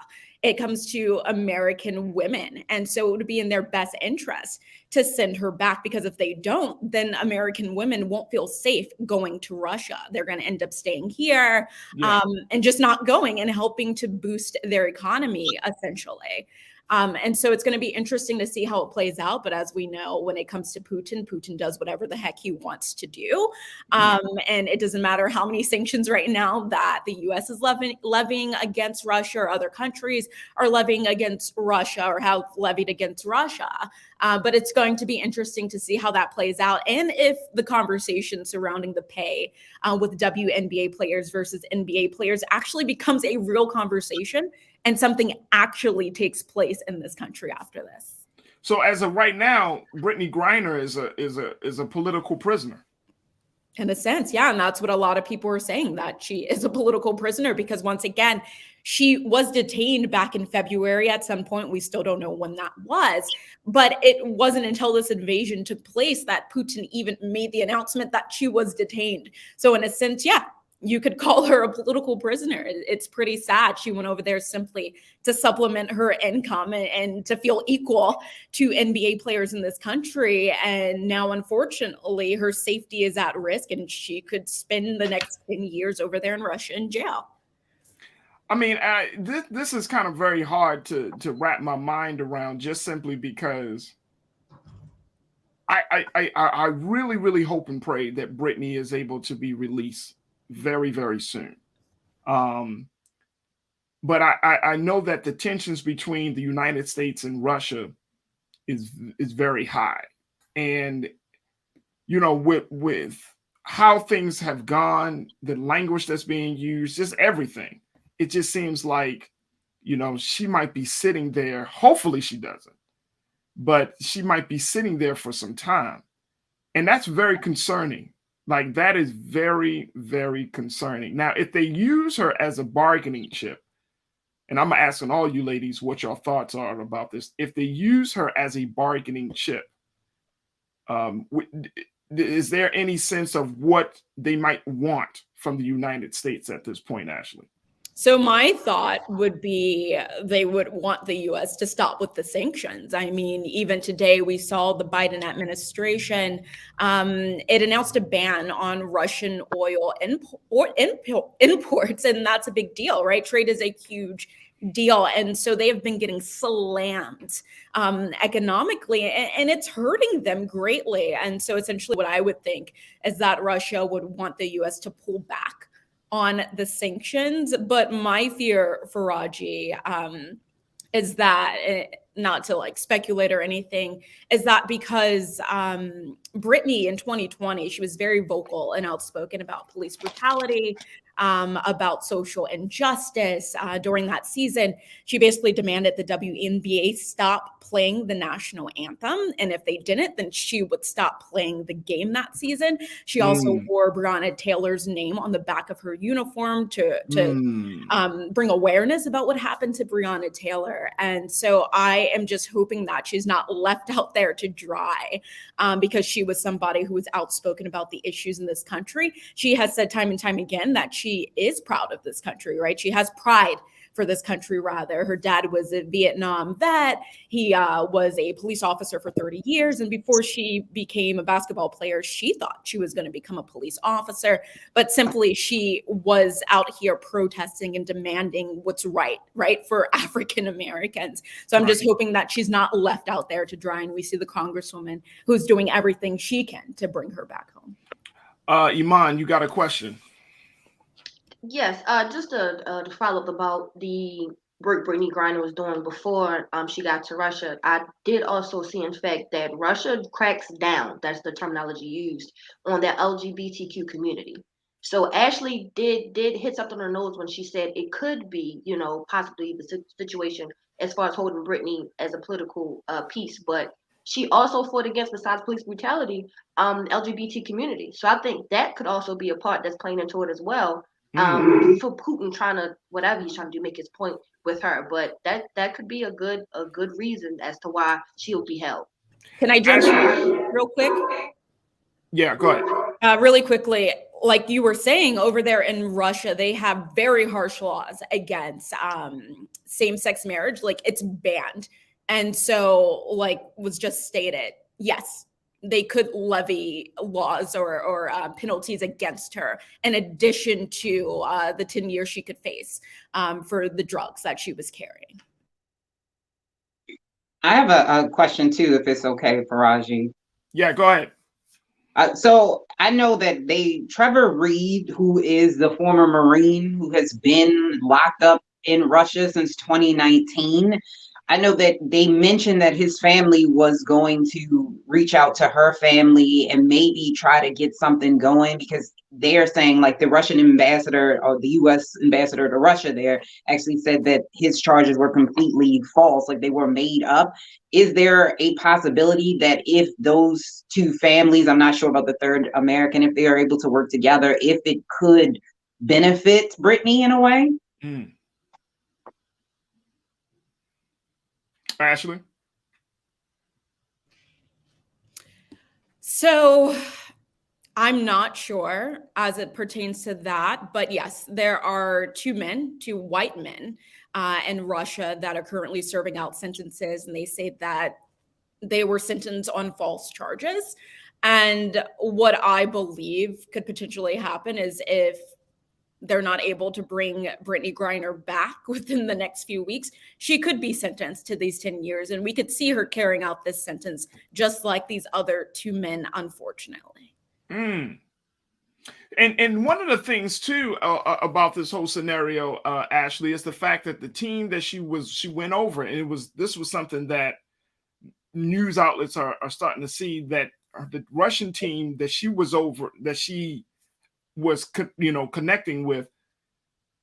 It comes to American women. And so it would be in their best interest to send her back, because if they don't, then American women won't feel safe going to Russia. They're going to end up staying here and just not going and helping to boost their economy, essentially. And so it's going to be interesting to see how it plays out. But as we know, when it comes to Putin does whatever the heck he wants to do. And it doesn't matter how many sanctions right now that the U.S. is levying against Russia, or other countries are levying against Russia or have levied against Russia. But it's going to be interesting to see how that plays out, and if the conversation surrounding the pay with WNBA players versus NBA players actually becomes a real conversation, and something actually takes place in this country after this. So as of right now, Brittney Griner is a political prisoner. In a sense, yeah. And that's what a lot of people are saying, that she is a political prisoner, because once again, she was detained back in February at some point. We still don't know when that was, but it wasn't until this invasion took place that Putin even made the announcement that she was detained. So in a sense, yeah, you could call her a political prisoner. It's pretty sad. She went over there simply to supplement her income and to feel equal to NBA players in this country. And now, unfortunately, her safety is at risk, and she could spend the next 10 years over there in Russia in jail. I mean, this is kind of very hard to wrap my mind around, just simply because I really, really hope and pray that Brittney is able to be released very, very soon. But I know that the tensions between the United States and Russia is very high. And, you know, with how things have gone, the language that's being used, just everything, it just seems like, you know, she might be sitting there. Hopefully she doesn't, but she might be sitting there for some time. And that's very concerning. Like, that is very, very concerning. Now, if they use her as a bargaining chip, and I'm asking all you ladies what your thoughts are about this. If they use her as a bargaining chip, is there any sense of what they might want from the United States at this point, Ashley? So my thought would be they would want the U.S. to stop with the sanctions. I mean, even today we saw the Biden administration, it announced a ban on Russian oil imports, and that's a big deal, right? Trade is a huge deal. And so they have been getting slammed economically, and it's hurting them greatly. And so essentially what I would think is that Russia would want the U.S. to pull back on the sanctions. But my fear, Faraji, is that, not to like speculate or anything, is that because Brittney in 2020, she was very vocal and outspoken about police brutality, about social injustice. During that season, she basically demanded the WNBA stop playing the national anthem. And if they didn't, then she would stop playing the game that season. She also wore Breonna Taylor's name on the back of her uniform to bring awareness about what happened to Breonna Taylor. And so I am just hoping that she's not left out there to dry, because she was somebody who was outspoken about the issues in this country. She has said time and time again that she is proud of this country, right? She has pride for this country, rather. Her dad was a Vietnam vet. He was a police officer for 30 years. And before she became a basketball player, she thought she was going to become a police officer. But simply, she was out here protesting and demanding what's right for African Americans. So I'm just hoping that she's not left out there to dry. And we see the Congresswoman who's doing everything she can to bring her back home. Iman, you got a question? Yes, just to follow up about the work Brittney Griner was doing before she got to Russia. I did also see, in fact, that Russia cracks down, that's the terminology used, on the LGBTQ community. So Ashley did hit something on her nose when she said it could be, you know, possibly the situation as far as holding Brittney as a political piece, but she also fought against, besides police brutality, LGBT community. So I think that could also be a part that's playing into it as well. For Putin trying to, whatever he's trying to do, make his point with her, but that could be a good reason as to why she'll be held. Can I jump in real quick? Yeah, go ahead. Really quickly, like you were saying, over there in Russia, they have very harsh laws against same-sex marriage. Like, it's banned. And so, like was just stated, yes, they could levy laws or penalties against her, in addition to the 10 years she could face for the drugs that she was carrying. I have a question too, if it's okay, Faraji. Yeah, go ahead. So I know that Trevor Reed, who is the former Marine who has been locked up in Russia since 2019, I know that they mentioned that his family was going to reach out to her family and maybe try to get something going, because they're saying, like, the Russian ambassador or the U.S. ambassador to Russia there actually said that his charges were completely false, like they were made up. Is there a possibility that if those two families, I'm not sure about the third American, if they are able to work together, if it could benefit Brittney in a way? Ashley? So I'm not sure as it pertains to that, but yes, there are two white men in Russia that are currently serving out sentences, and they say that they were sentenced on false charges. And what I believe could potentially happen is if they're not able to bring Brittney Griner back within the next few weeks, she could be sentenced to these 10 years. And we could see her carrying out this sentence just like these other two men, unfortunately. And one of the things too about this whole scenario, Ashley, is the fact that the team that she went over, and this was something that news outlets are starting to see, that the Russian team that she was over, that she was connecting with,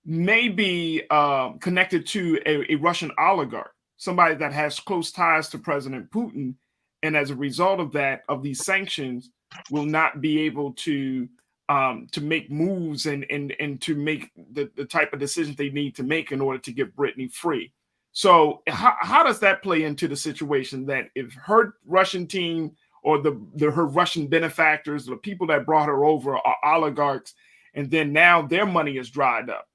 may be connected to a Russian oligarch, somebody that has close ties to President Putin, and as a result of that, of these sanctions, will not be able to make moves and to make the type of decisions they need to make in order to get Brittney free. So how does that play into the situation that if her Russian team or her Russian benefactors, the people that brought her over, are oligarchs, and then now their money is dried up,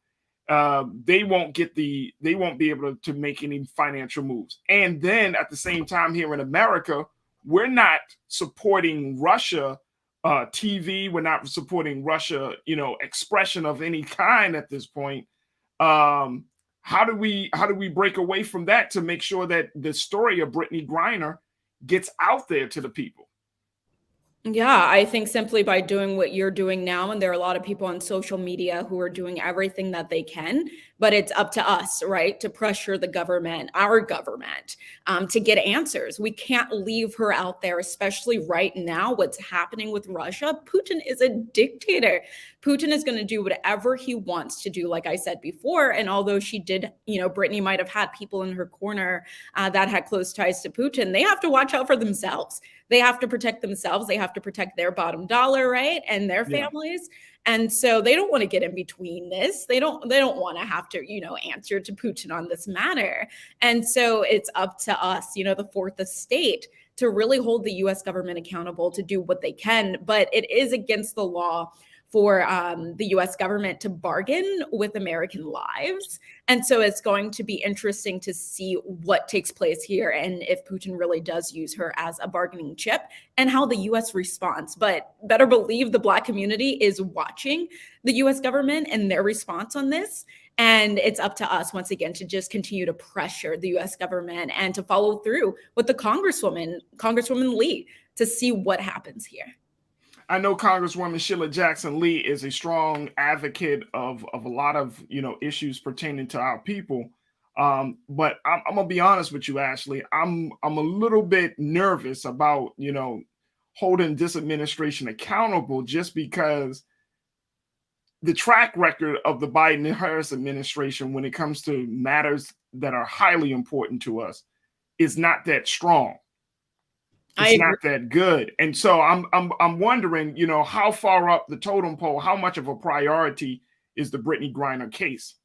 they won't be able to make any financial moves. And then at the same time, here in America, we're not supporting Russia TV. We're not supporting Russia, expression of any kind at this point. How do we break away from that to make sure that the story of Brittney Griner gets out there to the people? Yeah, I think simply by doing what you're doing now, and there are a lot of people on social media who are doing everything that they can, but it's up to us, right, to pressure the government, our government, to get answers. We can't leave her out there, especially right now, what's happening with Russia. Putin is a dictator. Putin is going to do whatever he wants to do, like I said before. And although she did, Brittney might have had people in her corner that had close ties to Putin, they have to watch out for themselves. They have to protect themselves. They have to protect their bottom dollar, right? And their families. And so they don't want to get in between this. They don't want to have to, answer to Putin on this matter. And so it's up to us, the fourth estate, to really hold the US government accountable to do what they can. But it is against the law for the US government to bargain with American lives. And so it's going to be interesting to see what takes place here, and if Putin really does use her as a bargaining chip, and how the US responds. But better believe the Black community is watching the US government and their response on this. And it's up to us, once again, to just continue to pressure the US government and to follow through with the Congresswoman Lee, to see what happens here. I know Congresswoman Sheila Jackson Lee is a strong advocate of a lot of issues pertaining to our people, but I'm gonna be honest with you, Ashley. I'm a little bit nervous about holding this administration accountable, just because the track record of the Biden and Harris administration, when it comes to matters that are highly important to us, is not that strong. It's not that good. And so I'm wondering, how far up the totem pole, how much of a priority is the Brittney Griner case?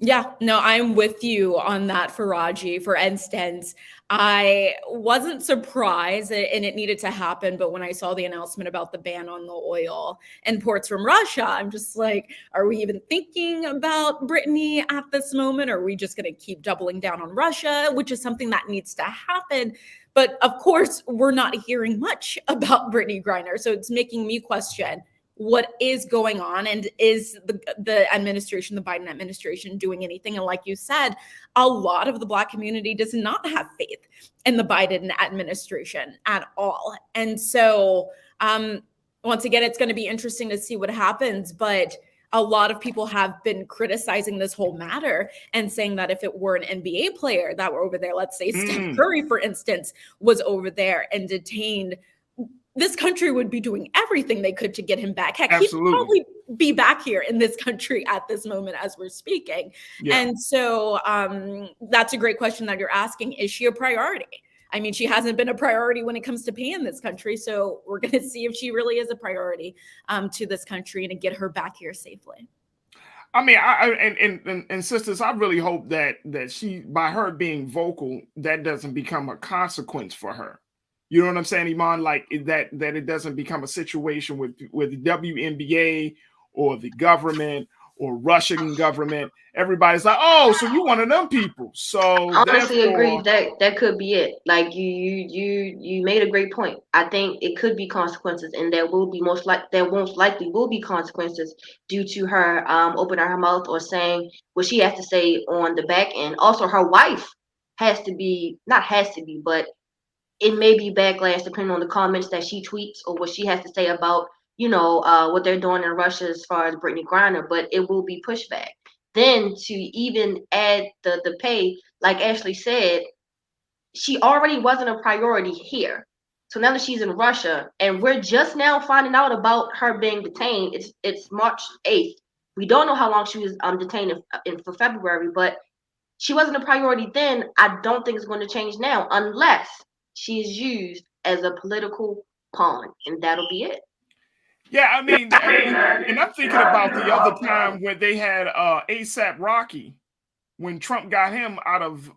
Yeah, no, I'm with you on that, Faraji. For instance, I wasn't surprised, and it needed to happen, but when I saw the announcement about the ban on the oil imports from Russia, I'm just like, are we even thinking about Brittney at this moment? Or are we just going to keep doubling down on Russia, which is something that needs to happen? But of course, we're not hearing much about Brittney Griner. So it's making me question what is going on, and is the administration, the Biden administration, doing anything? And like you said, a lot of the Black community does not have faith in the Biden administration at all. And so once again, it's going to be interesting to see what happens. But a lot of people have been criticizing this whole matter and saying that if it were an NBA player that were over there, let's say Steph Curry, for instance, was over there and detained, this country would be doing everything they could to get him back. Heck, he'd probably be back here in this country at this moment as we're speaking. Yeah. And so that's a great question that you're asking. Is she a priority? I mean, she hasn't been a priority when it comes to paying this country. So we're going to see if she really is a priority to this country and to get her back here safely. I mean, and sisters, I really hope that she, by her being vocal, that doesn't become a consequence for her. You know what I'm saying, Iman? Like that it doesn't become a situation with the WNBA or the government or Russian government. Everybody's like, oh, so you one of them people. So I honestly agree that could be it. Like you made a great point. I think it could be consequences, and there most likely will be consequences due to her opening her mouth or saying what she has to say on the back end. Also, her wife but it may be backlash depending on the comments that she tweets or what she has to say about, what they're doing in Russia as far as Brittney Griner, but it will be pushback. Then to even add the pay, like Ashley said, she already wasn't a priority here. So now that she's in Russia and we're just now finding out about her being detained, it's March 8th. We don't know how long she was detained for February, but she wasn't a priority then. I don't think it's going to change now unless she is used as a political pawn, and that'll be it. Yeah, I mean, and I'm thinking about the other time when they had ASAP Rocky, when Trump got him out of,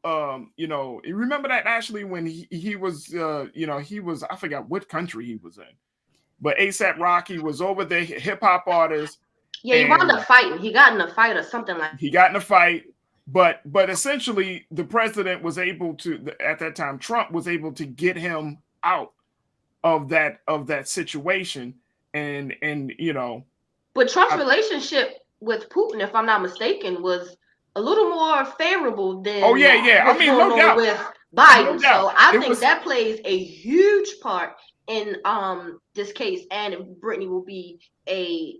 you remember that, Ashley, when he was, he was, I forgot what country he was in, but ASAP Rocky was over there, hip hop artist. Yeah, he wound up fighting. He got in a fight or something like that. He got in a fight. But essentially, the president was able to, at that time, Trump was able to get him out of that situation, and But Trump's relationship with Putin, if I'm not mistaken, was a little more favorable than I mean, no doubt with Biden. So I think that plays a huge part in this case, and if Brittney will be a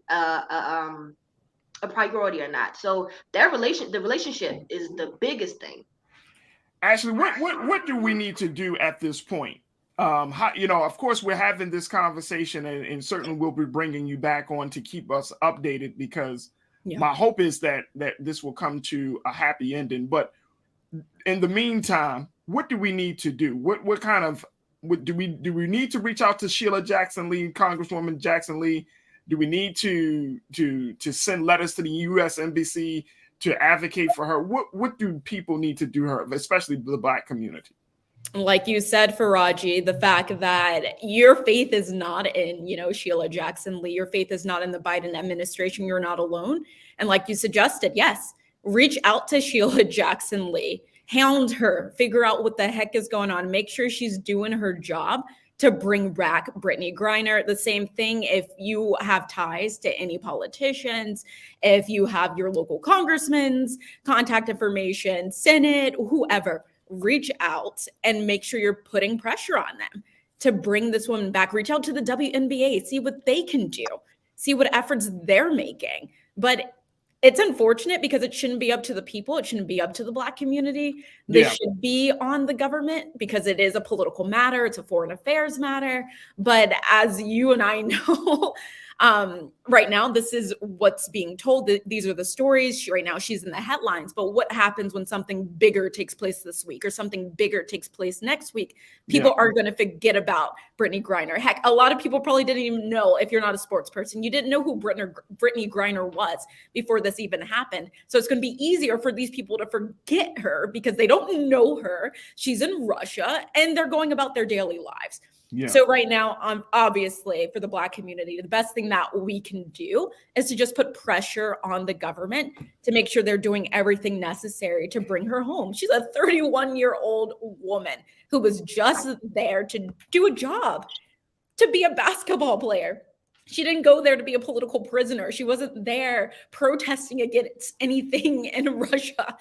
priority or not. So the relationship is the biggest thing. Ashley, what do we need to do at this point? Of course, we're having this conversation, and certainly we'll be bringing you back on to keep us updated, because my hope is that this will come to a happy ending. But in the meantime, what do we need to do? What do we need to reach out to Sheila Jackson Lee, Congresswoman Jackson Lee? Do we need to send letters to the U.S. Embassy to advocate for her? What do people need to do her, especially the Black community? Like you said, Faraji, the fact that your faith is not in, Sheila Jackson Lee, your faith is not in the Biden administration, you're not alone. And like you suggested, yes, reach out to Sheila Jackson Lee, hound her, figure out what the heck is going on, make sure she's doing her job to bring back Brittney Griner. The same thing if you have ties to any politicians, if you have your local congressman's contact information, Senate, whoever, reach out and make sure you're putting pressure on them to bring this woman back. Reach out to the WNBA, see what they can do, see what efforts they're making. But it's unfortunate because it shouldn't be up to the people. It shouldn't be up to the Black community. This should be on the government because it is a political matter. It's a foreign affairs matter. But as you and I know, right now, this is what's being told. These are the stories. Right now, she's in the headlines. But what happens when something bigger takes place this week or something bigger takes place next week? People are going to forget about Brittney Griner. Heck, a lot of people probably didn't even know, if you're not a sports person, you didn't know who Brittney Griner was before this even happened. So it's going to be easier for these people to forget her because they don't know her. She's in Russia and they're going about their daily lives. Yeah. So right now, obviously, for the Black community, the best thing that we can do is to just put pressure on the government to make sure they're doing everything necessary to bring her home. She's a 31-year-old woman who was just there to do a job, to be a basketball player. She didn't go there to be a political prisoner. She wasn't there protesting against anything in Russia.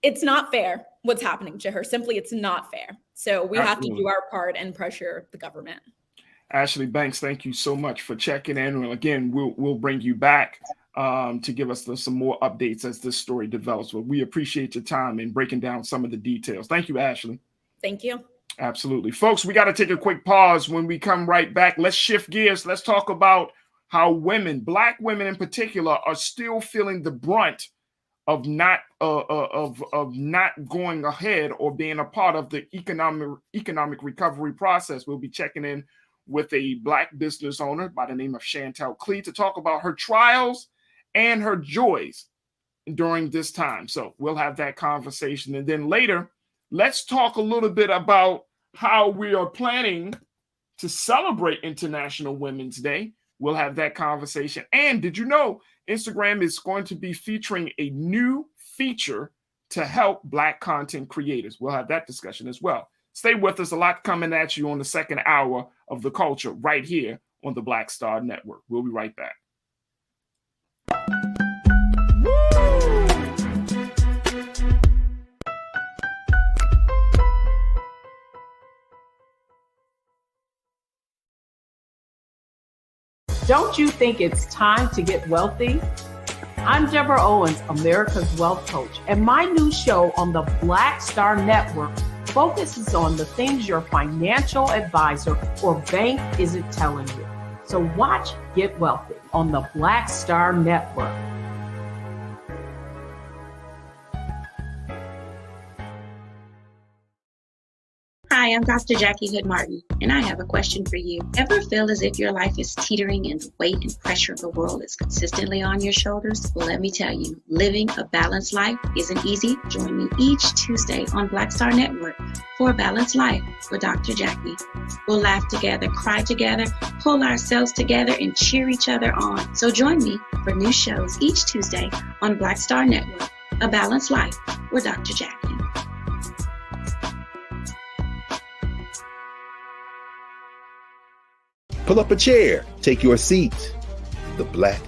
It's not fair what's happening to her. Simply, it's not fair. So we have to do our part and pressure the government. Ashley Banks, thank you so much for checking in. And again, we'll bring you back to give us some more updates as this story develops. But we appreciate your time in breaking down some of the details. Thank you, Ashley. Thank you. Absolutely. Folks, we got to take a quick pause. When we come right back, let's shift gears. Let's talk about how women, Black women in particular, are still feeling the brunt of not going ahead or being a part of the economic recovery process. We'll be checking in with a Black business owner by the name of Chantel Clee to talk about her trials and her joys during this time. So we'll have that conversation. And then later, let's talk a little bit about how we are planning to celebrate International Women's Day. We'll have that conversation. And did you know Instagram is going to be featuring a new feature to help Black content creators? We'll have that discussion as well. Stay with us. A lot coming at you on the second hour of The Culture right here on the Black Star Network. We'll be right back. Don't you think it's time to get wealthy? I'm Deborah Owens, America's Wealth Coach, and my new show on the Black Star Network focuses on the things your financial advisor or bank isn't telling you. So watch Get Wealthy on the Black Star Network. Hi, I'm Dr. Jackie Hood Martin, and I have a question for you. Ever feel as if your life is teetering and the weight and pressure of the world is consistently on your shoulders? Well, let me tell you, living a balanced life isn't easy. Join me each Tuesday on Black Star Network for a Balanced Life with Dr. Jackie. We'll laugh together, cry together, pull ourselves together, and cheer each other on. So join me for new shows each Tuesday on Black Star Network, A Balanced Life with Dr. Jackie. Pull up a chair, take your seat. The Black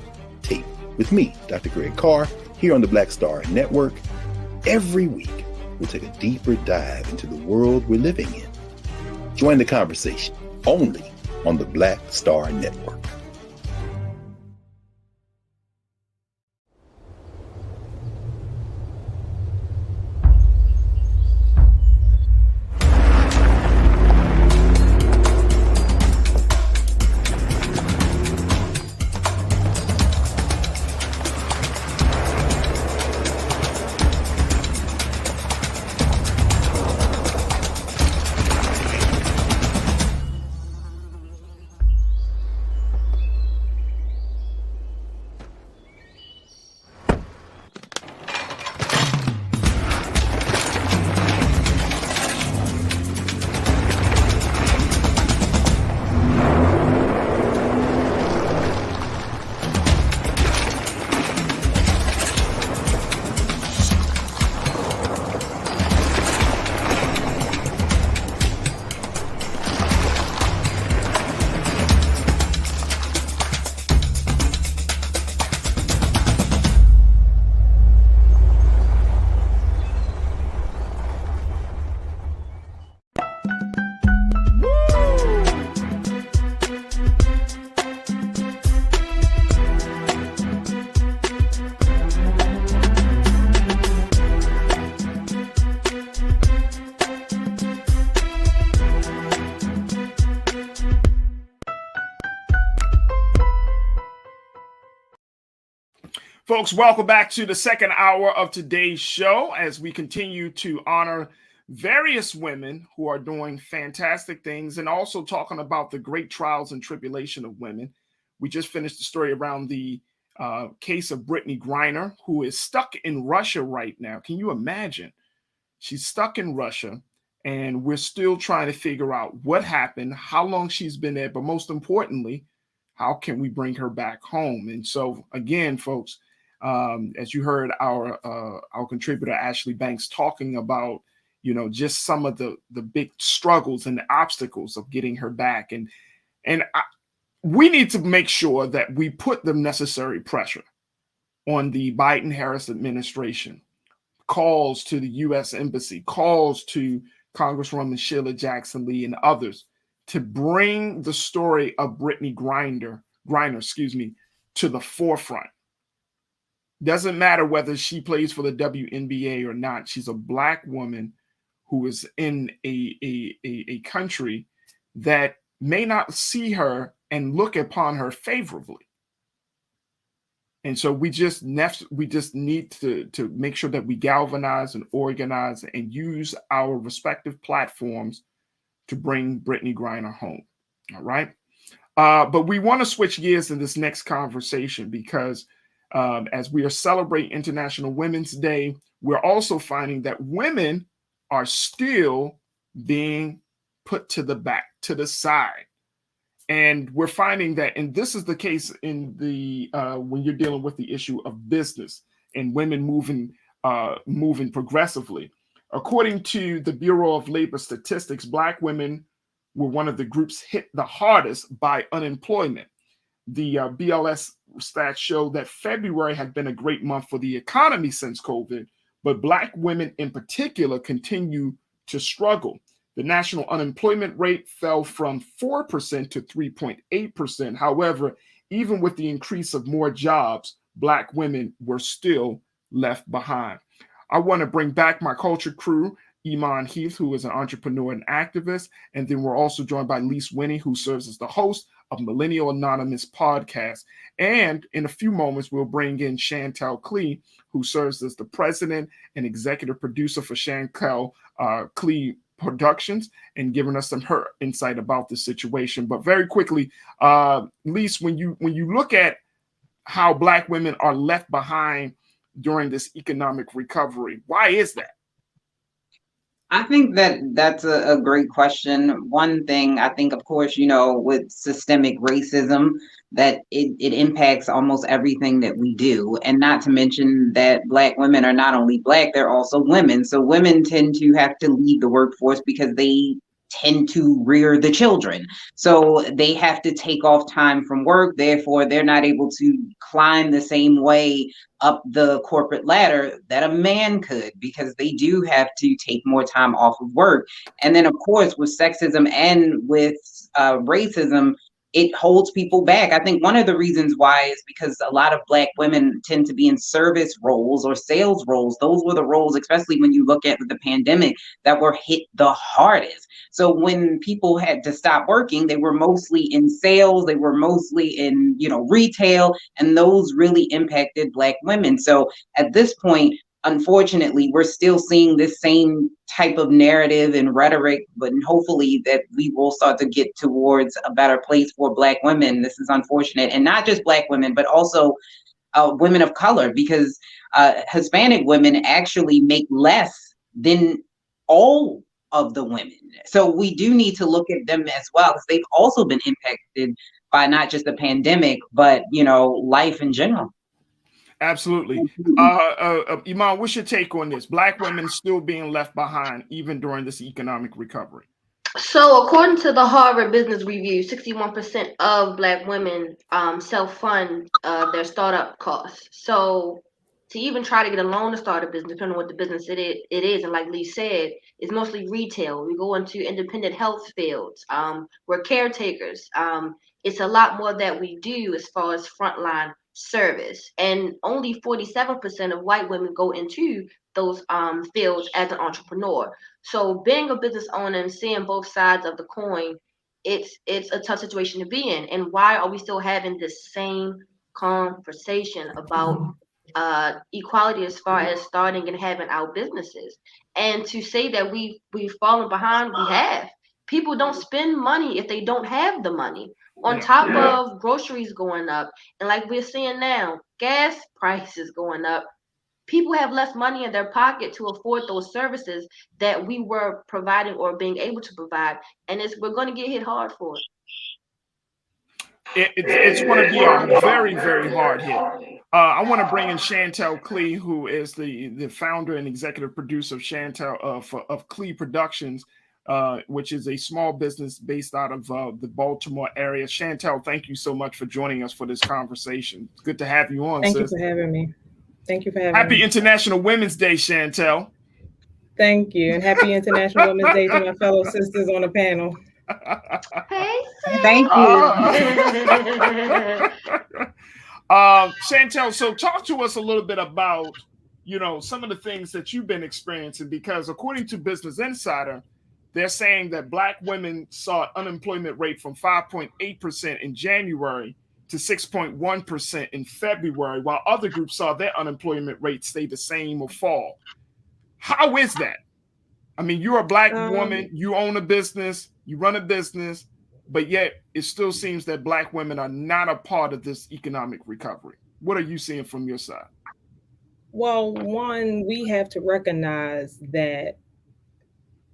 Tape with me, Dr. Greg Carr, here on the Black Star Network. Every week, we'll take a deeper dive into the world we're living in. Join the conversation only on the Black Star Network. Folks, welcome back to the second hour of today's show as we continue to honor various women who are doing fantastic things and also talking about the great trials and tribulation of women. We just finished the story around the case of Brittney Griner, who is stuck in Russia right now. Can you imagine? She's stuck in Russia, and we're still trying to figure out what happened, how long she's been there, but most importantly, how can we bring her back home? And so, again, folks, as you heard our contributor Ashley Banks talking about, just some of the big struggles and the obstacles of getting her back, and we need to make sure that we put the necessary pressure on the Biden-Harris administration. Calls to the U.S. Embassy, calls to Congresswoman Sheila Jackson Lee and others to bring the story of Brittney Griner, to the forefront. Doesn't matter whether she plays for the WNBA or not. She's a Black woman who is in a country that may not see her and look upon her favorably. And so we just need to make sure that we galvanize and organize and use our respective platforms to bring Brittney Griner home. All right. But we want to switch gears in this next conversation because as we are celebrating International Women's Day, we're also finding that women are still being put to the side. And we're finding that, and this is the case in the when you're dealing with the issue of business and women moving progressively. According to the Bureau of Labor Statistics, Black women were one of the groups hit the hardest by unemployment. The BLS stats show that February had been a great month for the economy since COVID, but Black women in particular continue to struggle. The national unemployment rate fell from 4% to 3.8%. However, even with the increase of more jobs, Black women were still left behind. I want to bring back my culture crew, Iman Heath, who is an entrepreneur and activist. And then we're also joined by Lise Winnie, who serves as the host of Millennial Anonymous podcast. And in a few moments, we'll bring in Chantel Klee, who serves as the president and executive producer for Chantel Klee Productions, and giving us her insight about the situation. But very quickly, Lise, when you look at how Black women are left behind during this economic recovery, why is that? I think that's a great question. One thing I think, of course, with systemic racism, that it impacts almost everything that we do. And not to mention that Black women are not only Black, they're also women. So women tend to have to leave the workforce because they tend to rear the children. So they have to take off time from work. Therefore, they're not able to climb the same way up the corporate ladder that a man could, because they do have to take more time off of work. And then, of course, with sexism and with racism, it holds people back. I think one of the reasons why is because a lot of Black women tend to be in service roles or sales roles. Those were the roles, especially when you look at the pandemic, that were hit the hardest. So when people had to stop working, they were mostly in sales, they were mostly in, retail, and those really impacted Black women. So at this point, unfortunately, we're still seeing this same type of narrative and rhetoric, but hopefully that we will start to get towards a better place for Black women. This is unfortunate, and not just Black women, but also women of color, because Hispanic women actually make less than all of the women. So we do need to look at them as well, because they've also been impacted by not just the pandemic, but life in general. Absolutely. Iman, what's your take on this? Black women still being left behind even during this economic recovery. So according to the Harvard Business Review, 61% of Black women self-fund their startup costs. So to even try to get a loan to start a business, depending on what the business it is, and like Lee said, it's mostly retail. We go into independent health fields. We're caretakers. It's a lot more that we do as far as frontline service, and only 47% of white women go into those fields as an entrepreneur. So being a business owner and seeing both sides of the coin, it's a tough situation to be in. And why are we still having this same conversation about equality as far as starting and having our businesses? And to say that we've fallen behind, we have. People don't spend money if they don't have the money. On top of groceries going up, and like we're seeing now, gas prices going up, people have less money in their pocket to afford those services that we were providing or being able to provide, and we're going to get hit hard for it. It's going to be a very, very hard hit. I want to bring in Chantel Klee, who is the founder and executive producer of of Klee Productions, which is a small business based out of the Baltimore area. Chantel, thank you so much for joining us for this conversation. It's good to have you on. Thank you for having me. Thank you for having me. Happy International Women's Day, Chantel. Thank you. And happy International Women's Day to my fellow sisters on the panel. Hey, thank you. Chantel, so talk to us a little bit about, some of the things that you've been experiencing, because according to Business Insider, they're saying that Black women saw unemployment rate from 5.8% in January to 6.1% in February, while other groups saw their unemployment rate stay the same or fall. How is that? I mean, you're a Black woman, you own a business, you run a business, but yet it still seems that Black women are not a part of this economic recovery. What are you seeing from your side? Well, one, we have to recognize that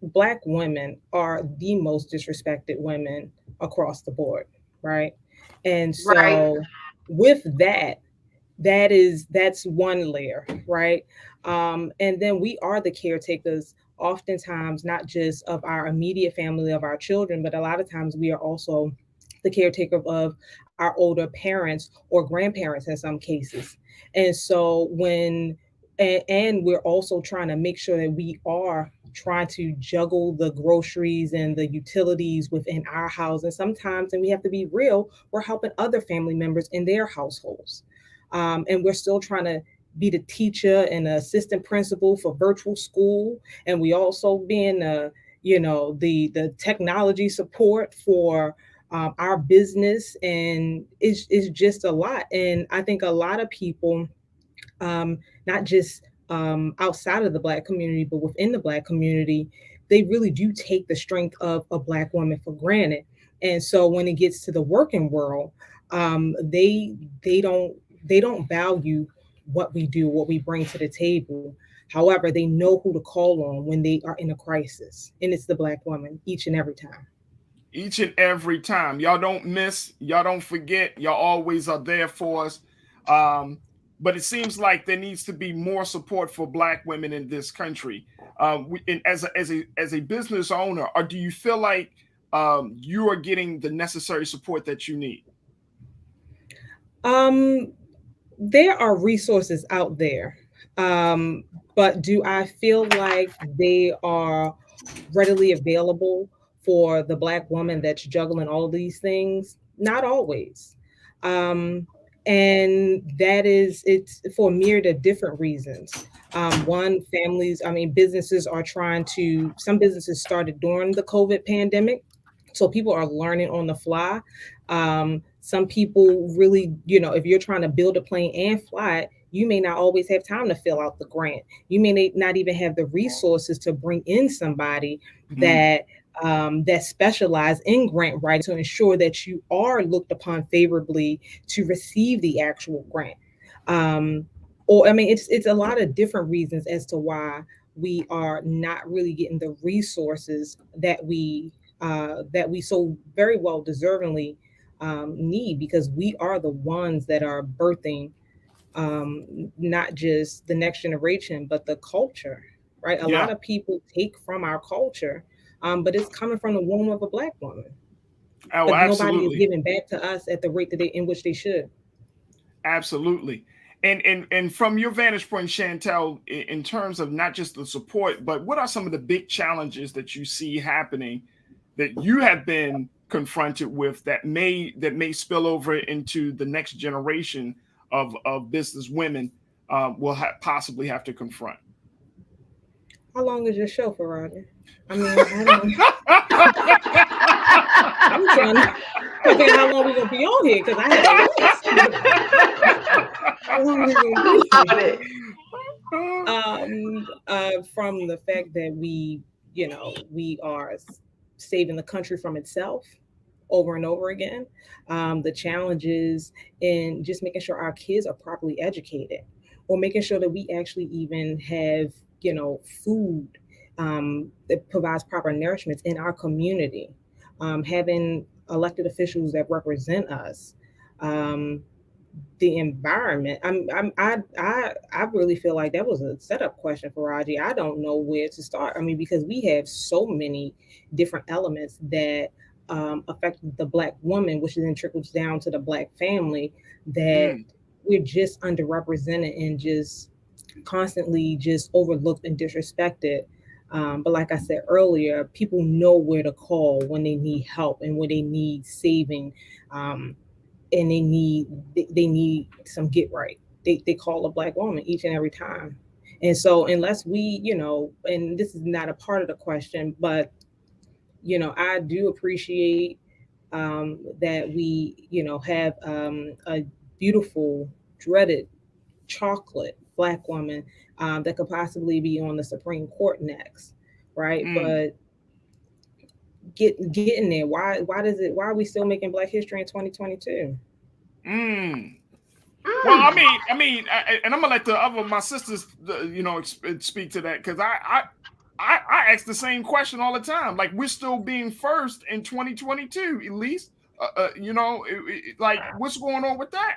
Black women are the most disrespected women across the board, right? And so with that's one layer, right? And then we are the caretakers, oftentimes not just of our immediate family, of our children, but a lot of times we are also the caretaker of our older parents or grandparents in some cases. And so and we're also trying to make sure that we are trying to juggle the groceries and the utilities within our house. And sometimes, and we have to be real, we're helping other family members in their households. And we're still trying to be the teacher and the assistant principal for virtual school. And we also being the technology support for our business. And it's just a lot. And I think a lot of people, not just outside of the Black community, but within the Black community, they really do take the strength of a Black woman for granted. And so when it gets to the working world, they don't value what we do, what we bring to the table. However, they know who to call on when they are in a crisis, and it's the Black woman each and every time. Each and every time. Y'all don't miss, y'all don't forget, y'all always are there for us. But it seems like there needs to be more support for Black women in this country. And as a business owner, or do you feel like you are getting the necessary support that you need? There are resources out there, but do I feel like they are readily available for the Black woman that's juggling all these things? Not always. And it's for a myriad of different reasons. One, businesses are some businesses started during the COVID pandemic. So people are learning on the fly. Some people really, if you're trying to build a plane and fly it, you may not always have time to fill out the grant. You may not even have the resources to bring in somebody that specialize in grant writing to ensure that you are looked upon favorably to receive the actual grant. It's a lot of different reasons as to why we are not really getting the resources that we so very well deservingly need, because we are the ones that are birthing not just the next generation, but the culture, right? A lot of people take from our culture, but it's coming from the womb of a Black woman. Oh, but absolutely. Nobody is giving back to us at the rate in which they should. Absolutely. And from your vantage point, Chantel, in terms of not just the support, but what are some of the big challenges that you see happening that you have been confronted with that may spill over into the next generation of business women will possibly have to confront? How long is your show for, Roger? I mean, I don't. I'm trying to figure out how long we're gonna be on here, because I have how long are we gonna be? From the fact that we are saving the country from itself over and over again. The challenges in just making sure our kids are properly educated, or making sure that we actually even have, food that provides proper nourishment in our community, having elected officials that represent us, the environment. I really feel like that was a setup question for Raji. I don't know where to start. Because we have so many different elements that affect the Black woman, which then trickles down to the Black family, that we're just underrepresented and just constantly just overlooked and disrespected. But like I said earlier, people know where to call when they need help and when they need saving. and they need some get right. They call a Black woman each and every time. And so unless we, and this is not a part of the question, but I do appreciate that we, have a beautiful, dreaded chocolate Black woman that could possibly be on the Supreme Court next, right? But getting there, why are we still making Black history in 2022? Well, I mean, and I'm gonna let my sisters, speak to that, because I ask the same question all the time. Like, we're still being first in 2022, at least. Like, what's going on with that?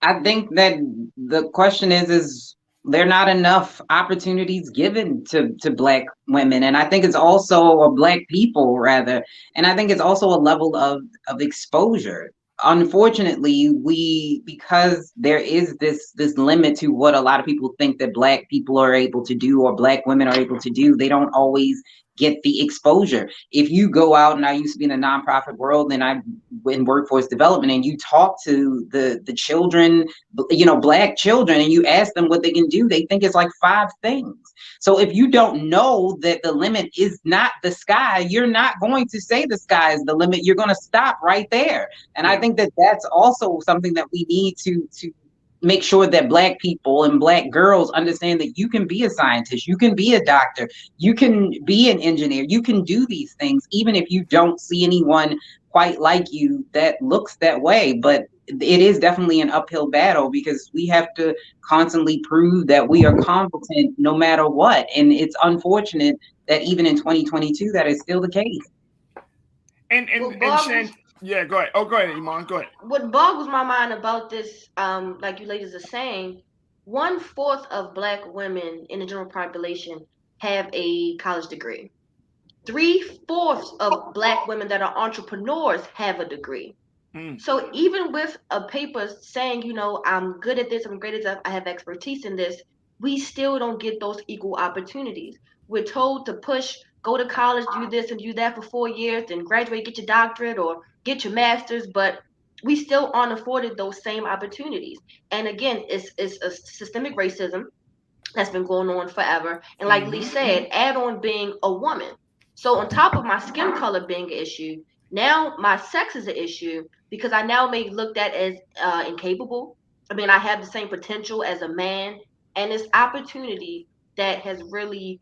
I think that the question is there not enough opportunities given to Black women, and I think it's also, or Black people rather, and I think it's also a level of exposure. Unfortunately, because there is this limit to what a lot of people think that Black people are able to do or Black women are able to do, they don't always get the exposure. If you go out, and I used to be in the nonprofit world and I in workforce development, and you talk to the children, Black children, and you ask them what they can do, they think it's like 5 things. So if you don't know that the limit is not the sky, you're not going to say the sky is the limit. You're going to stop right there. And I think that that's also something that we need to make sure that Black people and Black girls understand that you can be a scientist, you can be a doctor, you can be an engineer, you can do these things, even if you don't see anyone quite like you that looks that way. But it is definitely an uphill battle, because we have to constantly prove that we are competent no matter what. And it's unfortunate that even in 2022, that is still the case. And Shan, yeah, go ahead. Oh, go ahead, Iman. Go ahead. What boggles my mind about this, like you ladies are saying, 1/4 of Black women in the general population have a college degree. 3/4 of Black women that are entrepreneurs have a degree. So even with a paper saying, I'm good at this, I'm great at that, I have expertise in this, we still don't get those equal opportunities. We're told to push, go to college, do this and do that for 4 years, then graduate, get your doctorate or get your master's, but we still aren't afforded those same opportunities. And again, it's a systemic racism that's been going on forever. And like Lee said, add on being a woman. So on top of my skin color being an issue, now my sex is an issue, because I now may be looked at as incapable. I mean, I have the same potential as a man, and this opportunity that has really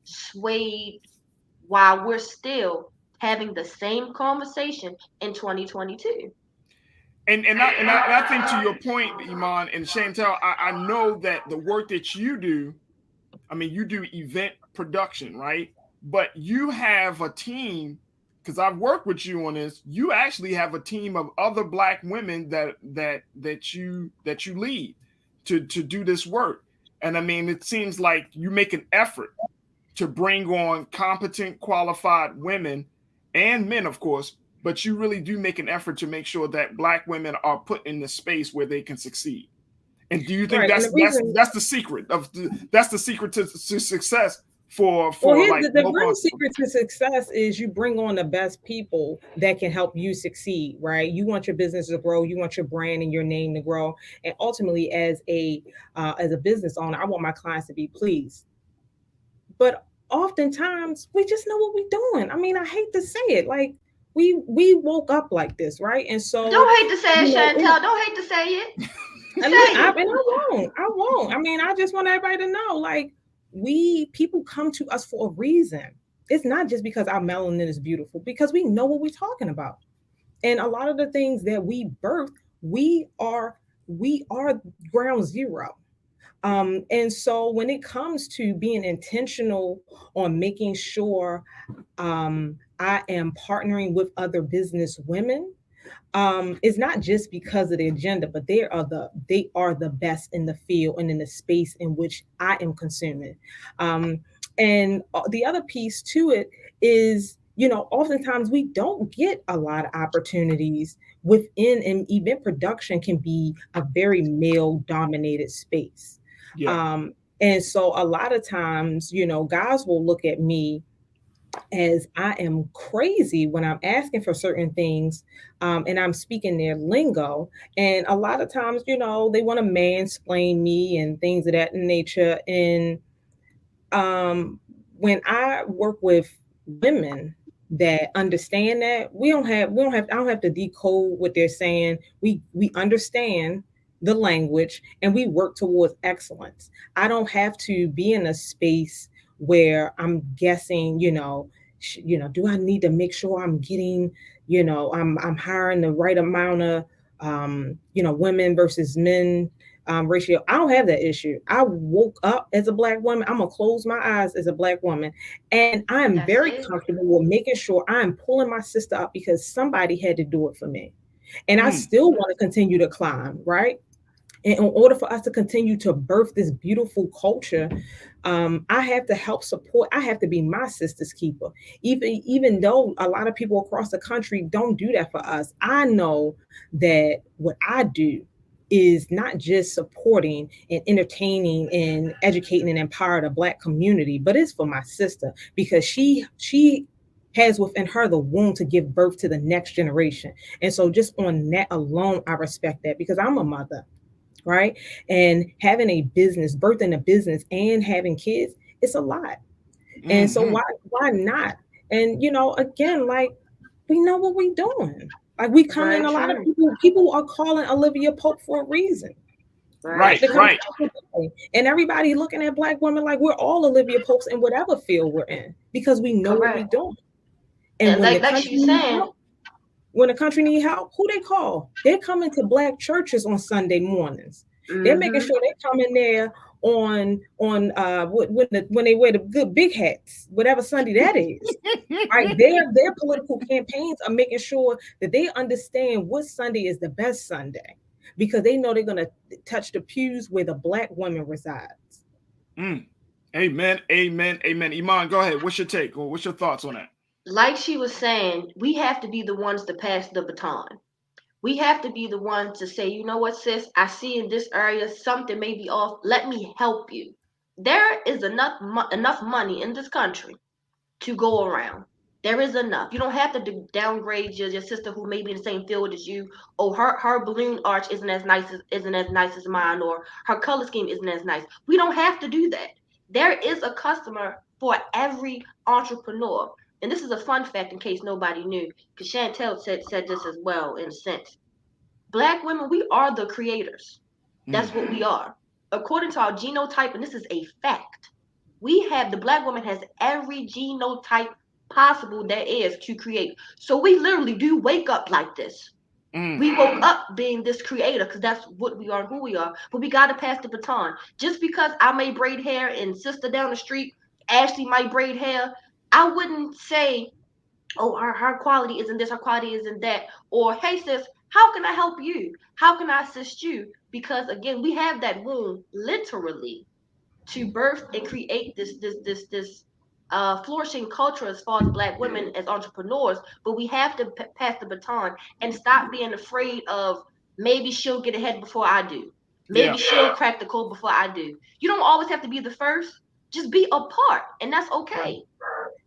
swayed while we're still having the same conversation in 2022. And I think, to your point, Iman and Chantel, I know that the work that you do, I mean, you do event production, right? But you have a team, because I've worked with you on this. You actually have a team of other Black women that you lead to do this work. And I mean, it seems like you make an effort to bring on competent, qualified women and men, of course, but you really do make an effort to make sure that Black women are put in the space where they can succeed. And do you think that's the secret that's the secret to success for like the real secret to success is you bring on the best people that can help you succeed, right? You want your business to grow, you want your brand and your name to grow, and ultimately as a business owner, I want my clients to be pleased. But oftentimes we just know what we're doing. I mean, I hate to say it, like we woke up like this, right? And so don't hate to say it, Chantel. Don't hate to say it. I won't. I mean, I just want everybody to know, like, people come to us for a reason. It's not just because our melanin is beautiful, because we know what we're talking about. And a lot of the things that we birth, we are ground zero. And so when it comes to being intentional on making sure I am partnering with other business women, it's not just because of the agenda, but they are the best in the field and in the space in which I am consuming. And the other piece to it is, oftentimes we don't get a lot of opportunities within an event. Production can be a very male dominated space. Yeah. And so a lot of times, guys will look at me as I am crazy when I'm asking for certain things, and I'm speaking their lingo. And a lot of times, they want to mansplain me and things of that nature. And when I work with women that understand that, I don't have to decode what they're saying. We understand the language and we work towards excellence. I don't have to be in a space where I'm guessing, do I need to make sure I'm getting, I'm hiring the right amount of women versus men ratio. I don't have that issue. I woke up as a Black woman. I'm gonna close my eyes as a Black woman, and I'm very comfortable with making sure I'm pulling my sister up because somebody had to do it for me, and I still want to continue to climb, right? And in order for us to continue to birth this beautiful culture, I have to help support. I have to be my sister's keeper, even though a lot of people across the country don't do that for us. I know that what I do is not just supporting and entertaining and educating and empowering the Black community, but it's for my sister because she has within her the womb to give birth to the next generation. And so just on that alone, I respect that because I'm a mother, right? And having a business, birthing a business and having kids, it's a lot. And so why not? And again, like we know what we're doing. Like we come in, a lot of people are calling Olivia Pope for a reason. Right. And everybody looking at Black women like we're all Olivia Popes in whatever field we're in because we know what we're doing. And when the country need help, who they call? They're coming to Black churches on Sunday mornings. They're making sure they come in there on when they wear the good big hats, whatever Sunday that is. Right? Their political campaigns are making sure that they understand what Sunday is the best Sunday because they know they're gonna touch the pews where the Black woman resides. Amen. Iman, go ahead. What's your take? Or what's your thoughts on that? Like she was saying, we have to be the ones to pass the baton. We have to be the ones to say, you know what, sis, I see in this area something may be off. Let me help you. There is enough money in this country to go around. There is enough. You don't have to downgrade your sister who may be in the same field as you. Oh, her balloon arch isn't as nice as mine, or her color scheme isn't as nice. We don't have to do that. There is a customer for every entrepreneur. And this is a fun fact in case nobody knew, because Chantel said this as well in a sense. Black women, we are the creators. That's what we are. According to our genotype, and this is a fact, the Black woman has every genotype possible there is to create. So we literally do wake up like this. We woke up being this creator because that's what we are and who we are. But we got to pass the baton. Just because I may braid hair and sister down the street, Ashley might braid hair, I wouldn't say, oh, her quality isn't this, her quality isn't that. Or, hey, sis, how can I help you? How can I assist you? Because, again, we have that womb literally to birth and create this flourishing culture as far as Black women as entrepreneurs. But we have to pass the baton and stop being afraid of maybe she'll get ahead before I do. Maybe she'll crack the code before I do. You don't always have to be the first. Just be a part, and that's okay.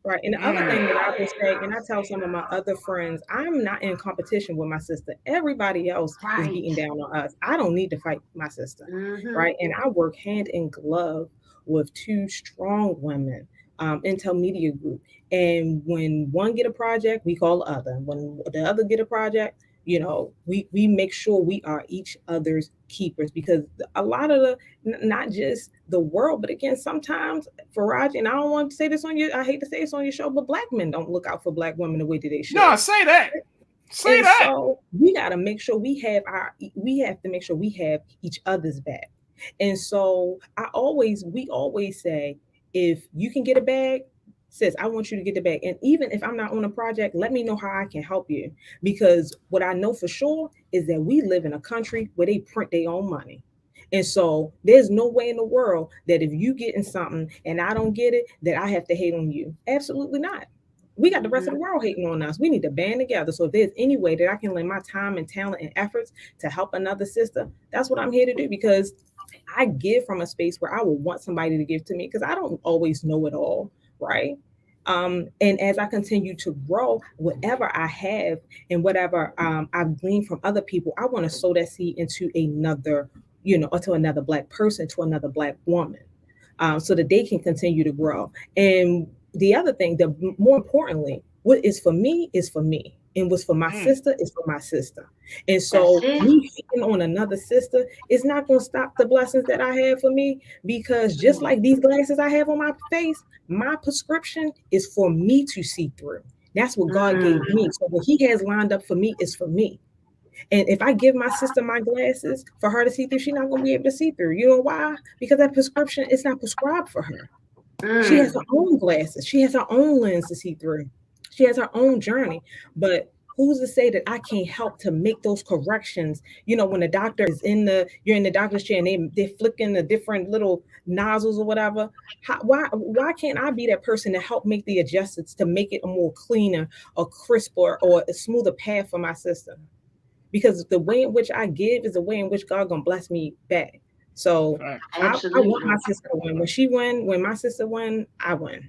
Right. And the other thing that I would say, and I tell some of my other friends, I'm not in competition with my sister. Everybody else is beating down on us. I don't need to fight my sister. Right. And I work hand in glove with two strong women, Intel Media Group. And when one get a project, we call the other. When the other get a project, we make sure we are each other's keepers, because a lot of not just the world, but again, sometimes Faraji, and I don't want to say this I hate to say this on your show, but Black men don't look out for Black women the way that they should. No, say that. Say that. So we got to make sure we have each other's back. And so we always say, if you can get a bag, sis, I want you to get the bag. And even if I'm not on a project, let me know how I can help you. Because what I know for sure is that we live in a country where they print their own money. And so there's no way in the world that if you getting something and I don't get it, that I have to hate on you. Absolutely not. We got the rest of the world hating on us. We need to band together. So if there's any way that I can lend my time and talent and efforts to help another sister, that's what I'm here to do, because I give from a space where I would want somebody to give to me, because I don't always know it all. Right. And as I continue to grow, whatever I have and whatever I've gleaned from other people, I want to sow that seed into another, or to another Black person, to another Black woman, so that they can continue to grow. And the other thing, more importantly, what is for me is for me. And what's for my sister is for my sister. And so me hating on another sister is not going to stop the blessings that I have for me, because just like these glasses I have on my face, my prescription is for me to see through. That's what God gave me. So what he has lined up for me is for me. And if I give my sister my glasses for her to see through, she's not going to be able to see through. You know why? Because that prescription is not prescribed for her. She has her own glasses. She has her own lens to see through. She has her own journey. But who's to say that I can't help to make those corrections? When the doctor is you're in the doctor's chair and they're flicking the different little nozzles or whatever. Why can't I be that person to help make the adjustments to make it a more cleaner or crisper or a smoother path for my sister? Because the way in which I give is the way in which God gonna bless me back. So I want my sister to win. When my sister win, I win.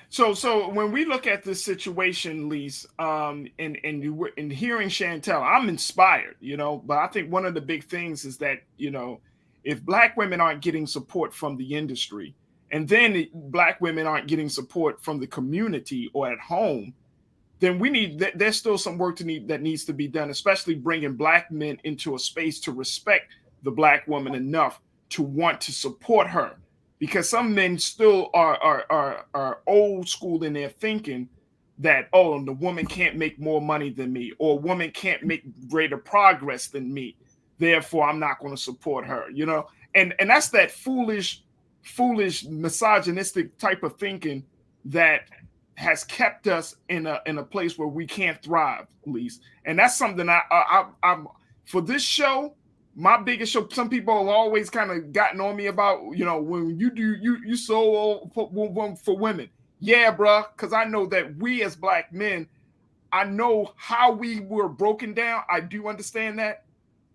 So when we look at this situation, Lise, and hearing Chantel, I'm inspired, but I think one of the big things is that, if Black women aren't getting support from the industry, and then Black women aren't getting support from the community or at home, then there's still some work that needs to be done, especially bringing Black men into a space to respect the Black woman enough to want to support her. Because some men still are old school in their thinking that, the woman can't make more money than me, or a woman can't make greater progress than me, therefore I'm not going to support her, and that's that foolish misogynistic type of thinking that has kept us in a place where we can't thrive, at least. And that's something I'm for this show. My biggest show, some people have always kind of gotten on me about, when you so for women. Yeah, bro, because I know that we as Black men, I know how we were broken down. I do understand that,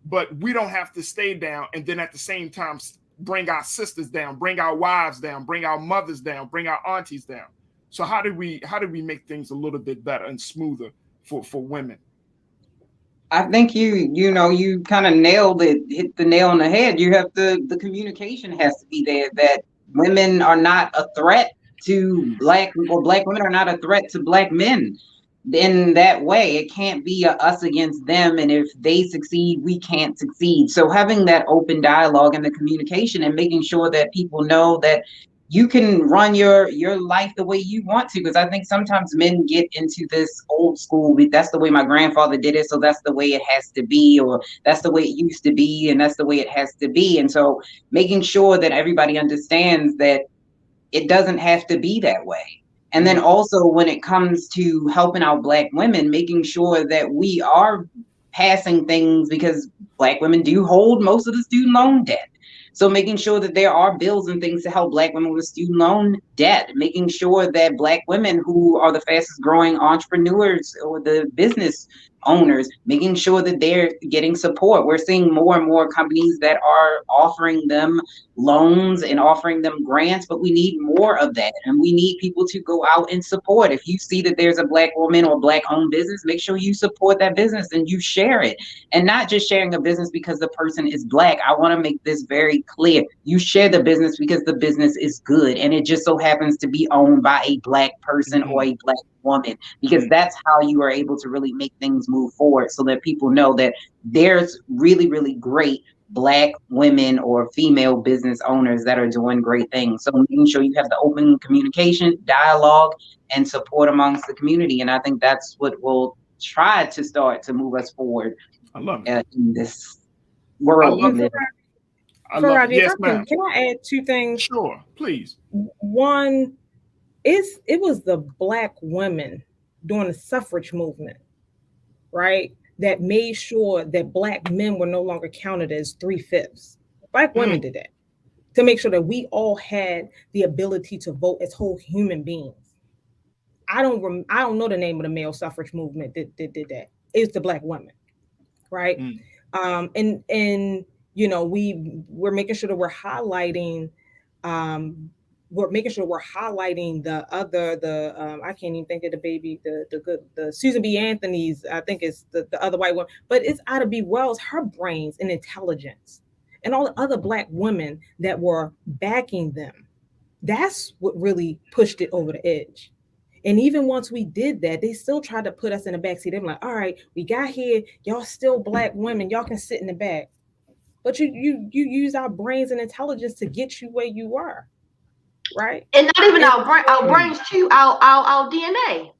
but we don't have to stay down and then at the same time bring our sisters down, bring our wives down, bring our mothers down, bring our aunties down. So how do we make things a little bit better and smoother for women? I think you kind of nailed it, hit the nail on the head. You have the communication has to be there, that women are not a threat to Black women are not a threat to Black men. In that way, it can't be us against them, and if they succeed, we can't succeed. So having that open dialogue and the communication and making sure that people know that you can run your life the way you want to, because I think sometimes men get into this old school, that's the way my grandfather did it, so that's the way it has to be, or that's the way it used to be, and that's the way it has to be. And so making sure that everybody understands that it doesn't have to be that way. And then also when it comes to helping out Black women, making sure that we are passing things, because Black women do hold most of the student loan debt. So making sure that there are bills and things to help Black women with student loan debt, making sure that Black women who are the fastest growing entrepreneurs or the business owners, making sure that they're getting support. We're seeing more and more companies that are offering them loans and offering them grants, but we need more of that. And we need people to go out and support. If you see that there's a Black woman or Black owned business, make sure you support that business and you share it. And not just sharing a business because the person is Black. I want to make this very clear. You share the business because the business is good and it just so happens to be owned by a Black person or a Black woman, because that's how you are able to really make things move forward, so that people know that there's really, really great Black women or female business owners that are doing great things. So making sure you have the open communication, dialogue, and support amongst the community. And I think that's what will try to start to move us forward. I love it. In this world. Yes, ma'am. Can I add two things? Sure, please. One, it was the Black women during the suffrage movement, right, that made sure that Black men were no longer counted as 3/5. Black women did that to make sure that we all had the ability to vote as whole human beings. I don't know the name of the male suffrage movement that did that. It's the Black women, right? And we're making sure that we're highlighting we're making sure we're highlighting I can't even think of the baby, the Susan B. Anthony's, I think it's the other white one, but it's Ida B. Wells, her brains and intelligence, and all the other Black women that were backing them. That's what really pushed it over the edge. And even once we did that, they still tried to put us in the backseat. They were like, all right, we got here, y'all still Black women, y'all can sit in the back. But you use our brains and intelligence to get you where you are. Right, and not even our brains too, our DNA.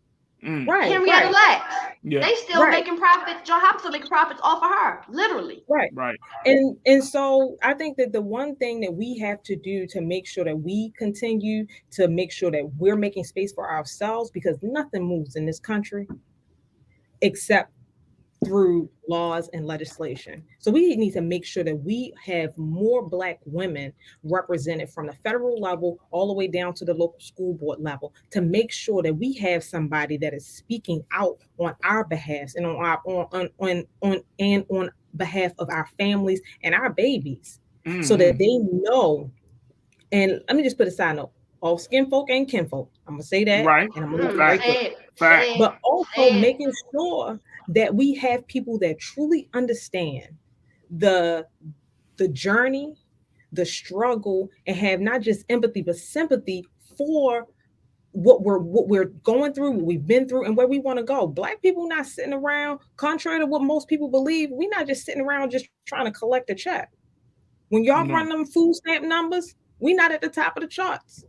Right, Henrietta Lacks. Yeah. They still making profits. John Hopkins still making profits off of her, literally. Right. And so I think that the one thing that we have to do to make sure that we continue to make sure that we're making space for ourselves, because nothing moves in this country except through laws and legislation. So we need to make sure that we have more Black women represented from the federal level all the way down to the local school board level, to make sure that we have somebody that is speaking out on our behalf and on behalf of our families and our babies, so that they know. And let me just put a side note: all skin folk ain't kinfolk. I'm gonna say that, right? And I'm gonna but also making sure that we have people that truly understand the journey, the struggle, and have not just empathy but sympathy for what we're going through, what we've been through, and where we want to go. Black people not sitting around, contrary to what most people believe, we're not just sitting around just trying to collect a check. When y'all run them food stamp numbers, we not at the top of the charts.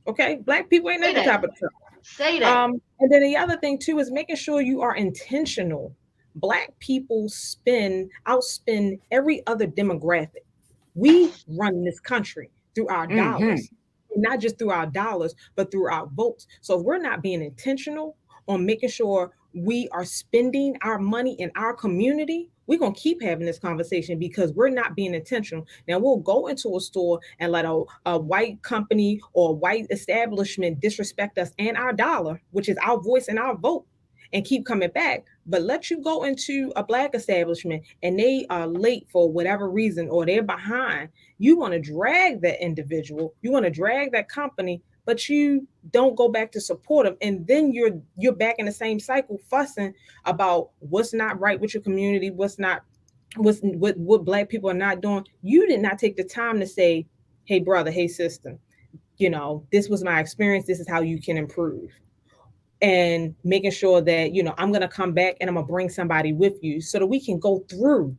Okay, Black people ain't at the top of the charts. Say that. And then the other thing too is making sure you are intentional. Black people outspend every other demographic. We run this country through our dollars, not just through our dollars, but through our votes. So if we're not being intentional on making sure we are spending our money in our community, we're going to keep having this conversation because we're not being intentional. Now, we'll go into a store and let a white company or a white establishment disrespect us and our dollar, which is our voice and our vote, and keep coming back. But let you go into a Black establishment and they are late for whatever reason, or they're behind. You want to drag that individual, you want to drag that company, but you don't go back to support them. And then you're back in the same cycle, fussing about what's not right with your community, what Black people are not doing. You did not take the time to say, hey, brother, hey, sister, this was my experience. This is how you can improve. And making sure that, I'm going to come back and I'm going to bring somebody with you so that we can go through,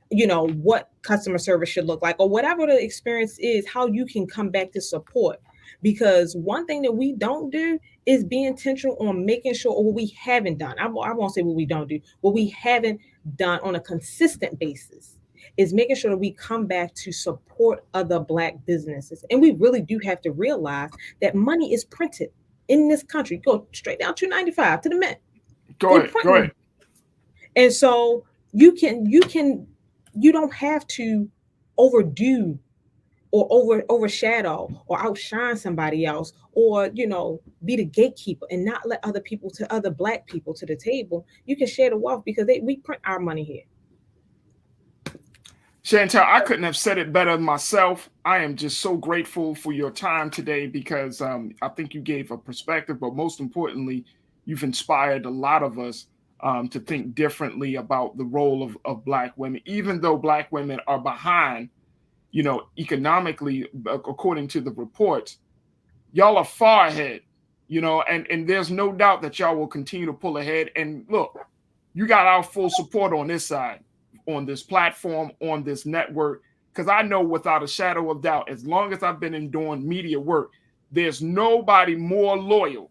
what customer service should look like, or whatever the experience is, how you can come back to support. Because one thing that we don't do is be intentional on making sure, or what we haven't done. I won't say what we don't do. What we haven't done on a consistent basis is making sure that we come back to support other Black businesses. And we really do have to realize that money is printed in this country. Go straight down $2.95 to the Mint. Go ahead. And so you don't have to overdo or overshadow or outshine somebody else, or be the gatekeeper and not let other Black people to the table. You can share the wealth because we print our money here. Chantel, I couldn't have said it better myself. I am just so grateful for your time today because I think you gave a perspective, but most importantly, you've inspired a lot of us to think differently about the role of Black women, even though Black women are behind, economically, according to the reports. Y'all are far ahead, and there's no doubt that y'all will continue to pull ahead. And look, you got our full support on this side, on this platform, on this network, because I know without a shadow of doubt, as long as I've been doing media work, there's nobody more loyal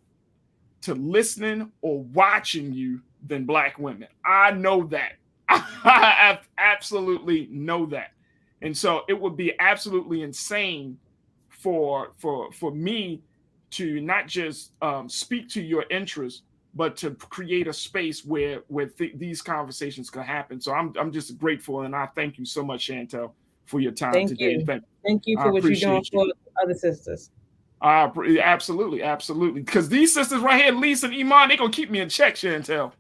to listening or watching you than Black women. I know that. I absolutely know that. And so it would be absolutely insane for me to not just speak to your interests, but to create a space where these conversations could happen. So I'm just grateful, and I thank you so much, Chantel, for your time today. Thank you for what you're doing for other sisters. Absolutely. Because these sisters right here, Lisa and Iman, they're gonna keep me in check, Chantel.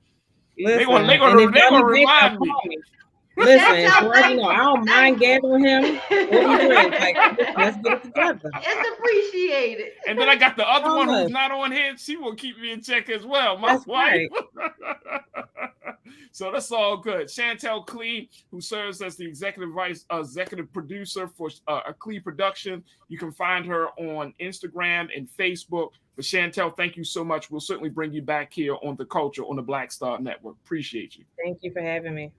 They're gonna remind me. Listen, I don't mind gathering him. What we drink? Like, let's get it together. It's appreciated. And then I got the other one who's not on here. She will keep me in check as well. My wife. Right. So that's all good. Chantel Clee, who serves as the executive producer for Clee Production. You can find her on Instagram and Facebook. But Chantel, thank you so much. We'll certainly bring you back here on The Culture on the Black Star Network. Appreciate you. Thank you for having me.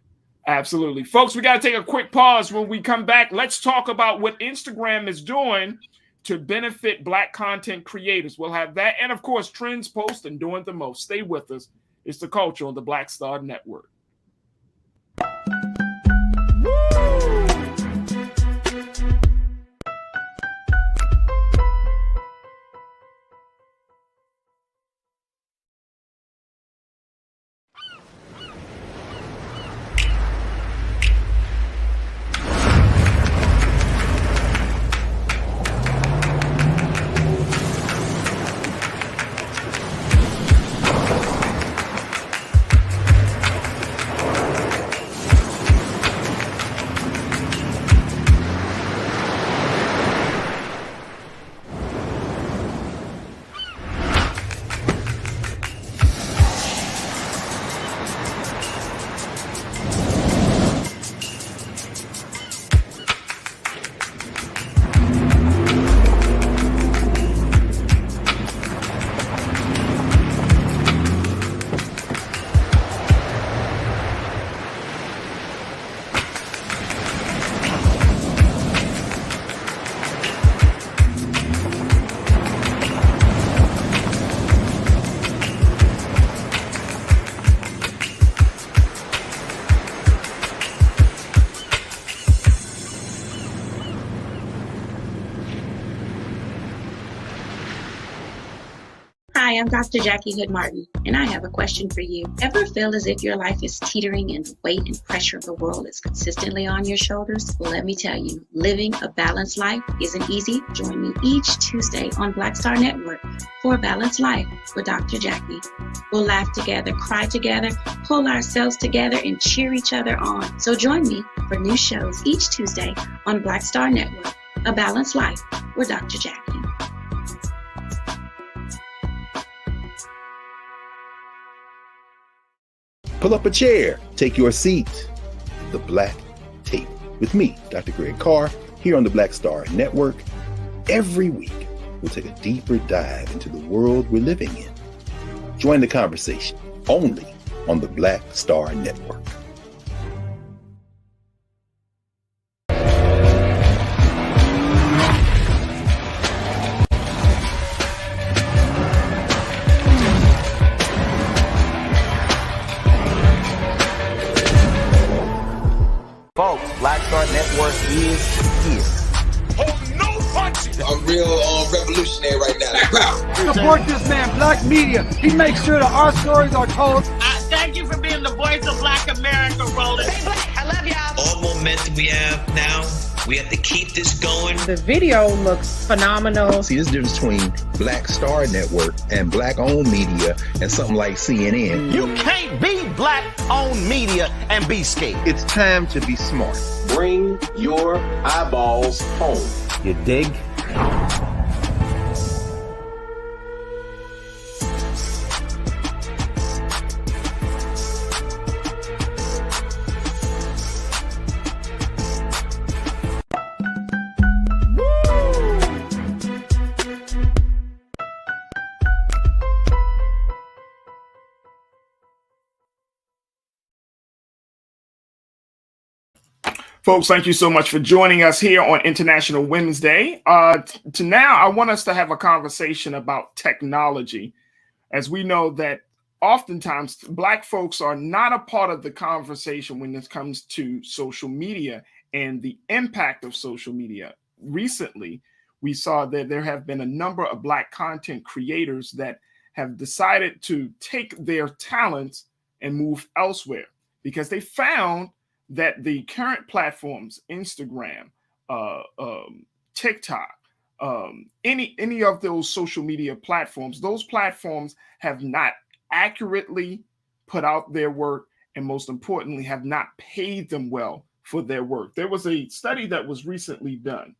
Absolutely. Folks, we got to take a quick pause. When we come back, let's talk about what Instagram is doing to benefit Black content creators. We'll have that. And of course, trends, posts, and doing the most. Stay with us. It's The Culture on the Black Star Network. Hi, I'm Dr. Jackie Hood Martin, and I have a question for you. Ever feel as if your life is teetering and the weight and pressure of the world is consistently on your shoulders? Well, let me tell you, living a balanced life isn't easy. Join me each Tuesday on Black Star Network for A Balanced Life with Dr. Jackie. We'll laugh together, cry together, pull ourselves together, and cheer each other on. So join me for new shows each Tuesday on Black Star Network, A Balanced Life with Dr. Jackie. Pull up a chair, take your seat. The Black Tape with me, Dr. Greg Carr, here on the Black Star Network. Every week, we'll take a deeper dive into the world we're living in. Join the conversation only on the Black Star Network. Folks, Black Star Network is here. Oh, no punches! I'm real revolutionary right now. Support this man, Black Media. He makes sure that our stories are told. Thank you for being the voice of Black America, Roland. Hey, Black, I love y'all. All momentum we have now, we have to keep this going. The video looks phenomenal. See, there's a difference between Black Star Network and Black-owned media and something like CNN. You can't be Black-owned media and be scared. It's time to be smart. Bring your eyeballs home. You dig? Folks, thank you so much for joining us here on International Women's Day. Now, I want us to have a conversation about technology, as we know that oftentimes Black folks are not a part of the conversation when it comes to social media and the impact of social media. Recently, we saw that there have been a number of Black content creators that have decided to take their talents and move elsewhere because they found that the current platforms, Instagram, TikTok, any of those social media platforms, those platforms have not accurately put out their work and most importantly, have not paid them well for their work. There was a study that was recently done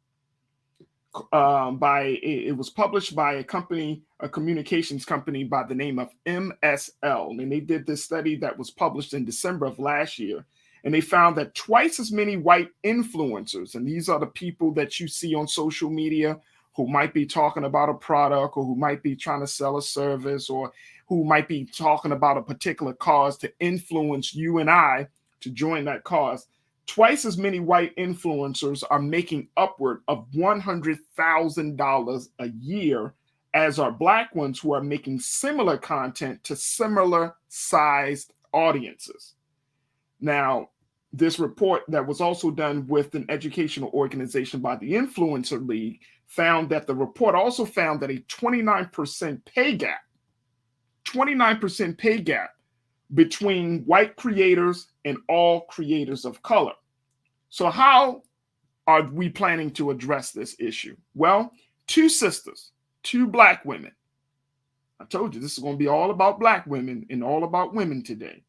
it was published by a company, a communications company by the name of MSL. And they did this study that was published in December of last year. And they found that twice as many white influencers, and these are the people that you see on social media who might be talking about a product or who might be trying to sell a service or who might be talking about a particular cause to influence you and I to join that cause. Twice as many white influencers are making upward of $100,000 a year as are Black ones who are making similar content to similar sized audiences. Now, this report that was also done with an educational organization by the Influencer League found that the report also found that a 29% pay gap between white creators and all creators of color. So how are we planning to address this issue? Well, two sisters, two Black women. I told you this is going to be all about Black women and all about women today.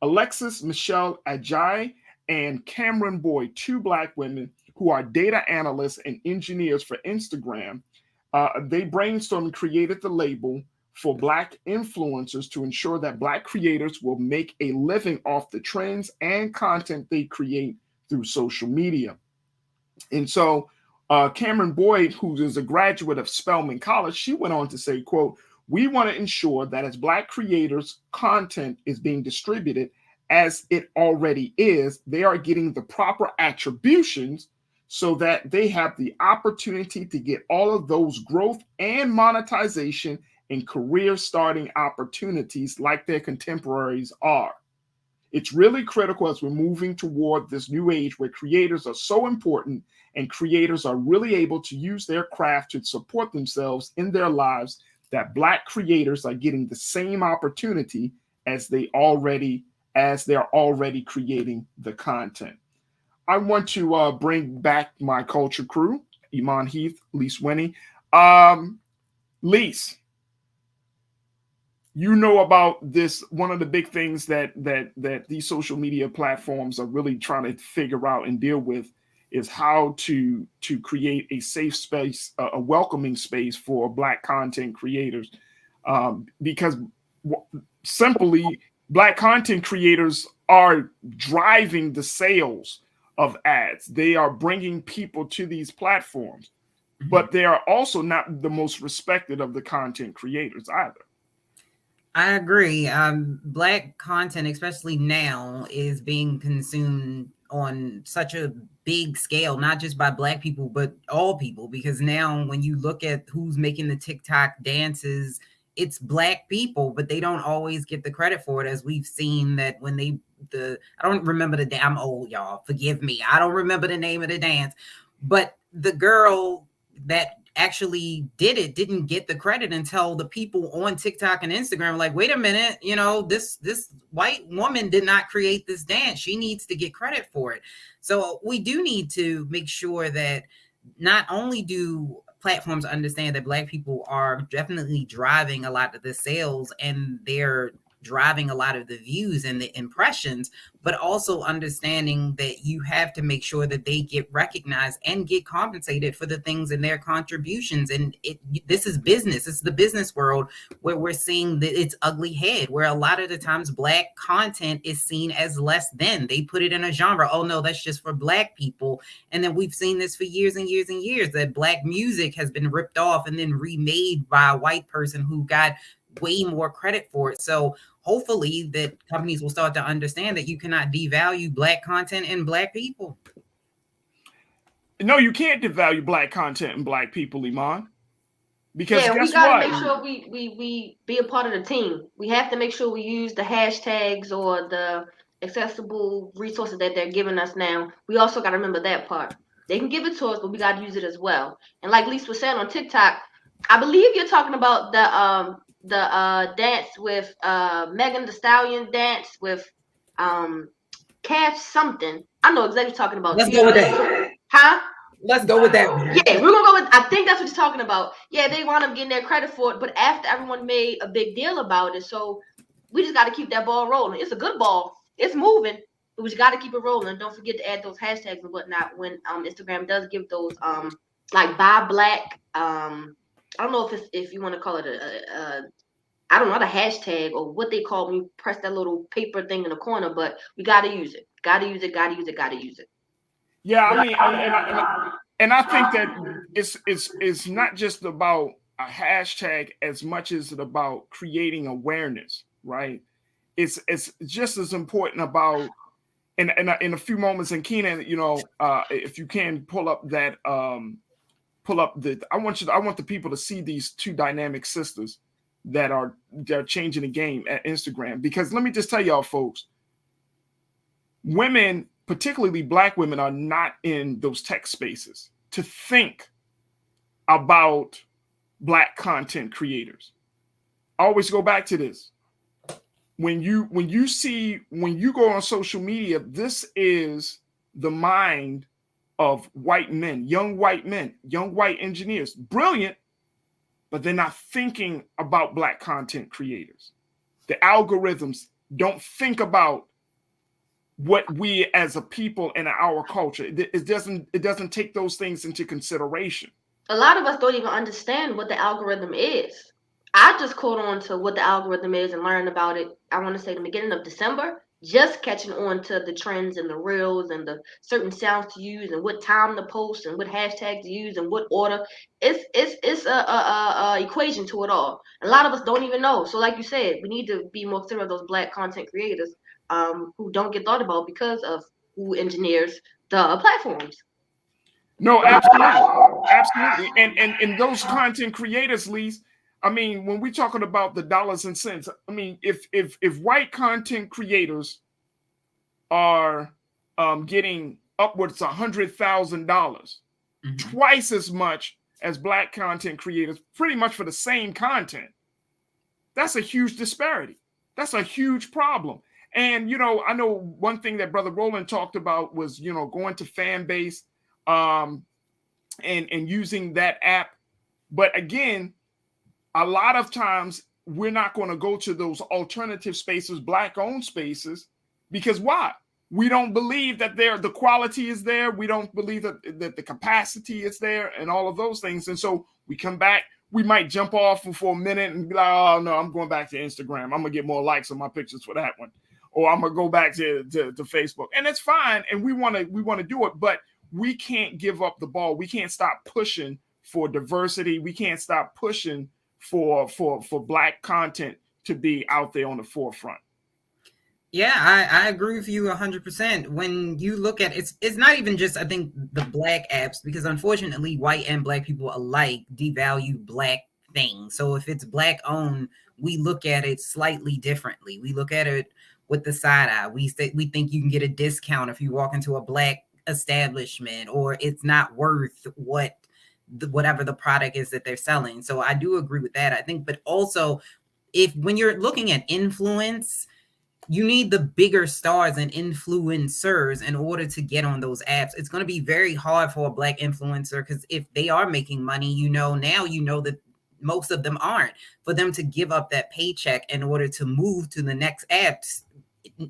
Alexis Michelle Ajayi and Cameron Boyd, two Black women who are data analysts and engineers for Instagram. They brainstormed and created the label for Black influencers to ensure that Black creators will make a living off the trends and content they create through social media. And so Cameron Boyd, who is a graduate of Spelman College, she went on to say, quote, "We want to ensure that as Black creators' content is being distributed as it already is, they are getting the proper attributions so that they have the opportunity to get all of those growth and monetization and career starting opportunities like their contemporaries are. It's really critical as we're moving toward this new age where creators are so important and creators are really able to use their craft to support themselves in their lives, that Black creators are getting the same opportunity as they're already creating the content." I want to bring back my culture crew, Iman Heath, Lise Winnie. Lise, you know about this. One of the big things that these social media platforms are really trying to figure out and deal with is how to create a safe space, a welcoming space for Black content creators, because simply Black content creators are driving the sales of ads. They are bringing people to these platforms, but they are also not the most respected of the content creators either. I agree. Black content, especially now, is being consumed on such a big scale, not just by Black people, but all people. Because now when you look at who's making the TikTok dances, it's Black people, but they don't always get the credit for it, as we've seen that when I don't remember I'm old, y'all, forgive me. I don't remember the name of the dance, but the girl that actually did it didn't get the credit until the people on TikTok and Instagram were like, wait a minute, this white woman did not create this dance. She needs to get credit for it. So we do need to make sure that not only do platforms understand that Black people are definitely driving a lot of the sales and they're driving a lot of the views and the impressions, but also understanding that you have to make sure that they get recognized and get compensated for the things in their contributions. And this is business. It's the business world where we're seeing that its ugly head, where a lot of the times Black content is seen as less than. They put it in a genre. Oh no, that's just for Black people. And then we've seen this for years and years and years, that Black music has been ripped off and then remade by a white person who got way more credit for it. So hopefully that companies will start to understand that you cannot devalue Black content and Black people. No, you can't devalue Black content and Black people, Iman. Because we gotta make sure we be a part of the team. We have to make sure we use the hashtags or the accessible resources that they're giving us now. We also got to remember that part. They can give it to us, but we got to use it as well. And like Lise was saying on TikTok, I believe you're talking about the dance with Megan Thee Stallion dance with Cash something. I know exactly what you're talking about. Let's go with that. Huh? Let's go with that. Yeah, we're gonna go with. I think that's what you're talking about. Yeah, they wound up getting their credit for it, but after everyone made a big deal about it, so we just got to keep that ball rolling. It's a good ball. it's moving. But we got to keep it rolling. Don't forget to add those hashtags and whatnot when Instagram does give those like buy black. I don't know if you want to call it a I don't know the hashtag or what they call when you press that little paper thing in the corner, but we got to use it. Got to use it. Got to use it. Got to use it. Yeah, I mean, and I think that it's not just about a hashtag as much as it about creating awareness, right? It's just as important about in a few moments. And Keenan, if you can pull up that I want the people to see these two dynamic sisters they're changing the game at Instagram, because let me just tell y'all folks, women, particularly black women, are not in those tech spaces to think about black content creators. I always go back to this. When you go on social media, this is the mind of white men, young white engineers, brilliant, but they're not thinking about black content creators. The algorithms don't think about what we as a people in our culture. It doesn't take those things into consideration. A lot of us don't even understand what the algorithm is. I just caught on to what the algorithm is and learned about it, I want to say the beginning of December, just catching on to the trends and the reels and the certain sounds to use and what time to post and what hashtag to use and what order. It's a equation to it all. A lot of us don't even know. So like you said, we need to be more considerate of those black content creators who don't get thought about because of who engineers the platforms. No, absolutely. And those content creators, Lise, I mean, when we're talking about the dollars and cents, I mean, if white content creators are getting upwards of $100,000, twice as much as black content creators, pretty much for the same content, that's a huge disparity. That's a huge problem. And, I know one thing that Brother Roland talked about was, going to fan base and using that app. But again, a lot of times we're not going to go to those alternative spaces, black-owned spaces, because why? We don't believe that the quality is there. We don't believe that the capacity is there and all of those things. And so we come back, we might jump off for a minute and be like, oh, no, I'm going back to Instagram. I'm going to get more likes on my pictures for that one. Or I'm going to go back to Facebook. And it's fine. And we want to do it, but we can't give up the ball. We can't stop pushing for diversity. We can't stop pushing for black content to be out there on the forefront. Yeah, I agree with you 100%. When you look at it's not even just, I think, the black apps, because unfortunately white and black people alike devalue black things. So if it's black owned, we look at it slightly differently. We look at it with the side eye. We think you can get a discount if you walk into a black establishment, or it's not worth whatever the product is that they're selling. So I do agree with that, I think. But also, when you're looking at influence, you need the bigger stars and influencers in order to get on those apps. It's going to be very hard for a black influencer, because if they are making money, now that most of them aren't, for them to give up that paycheck in order to move to the next apps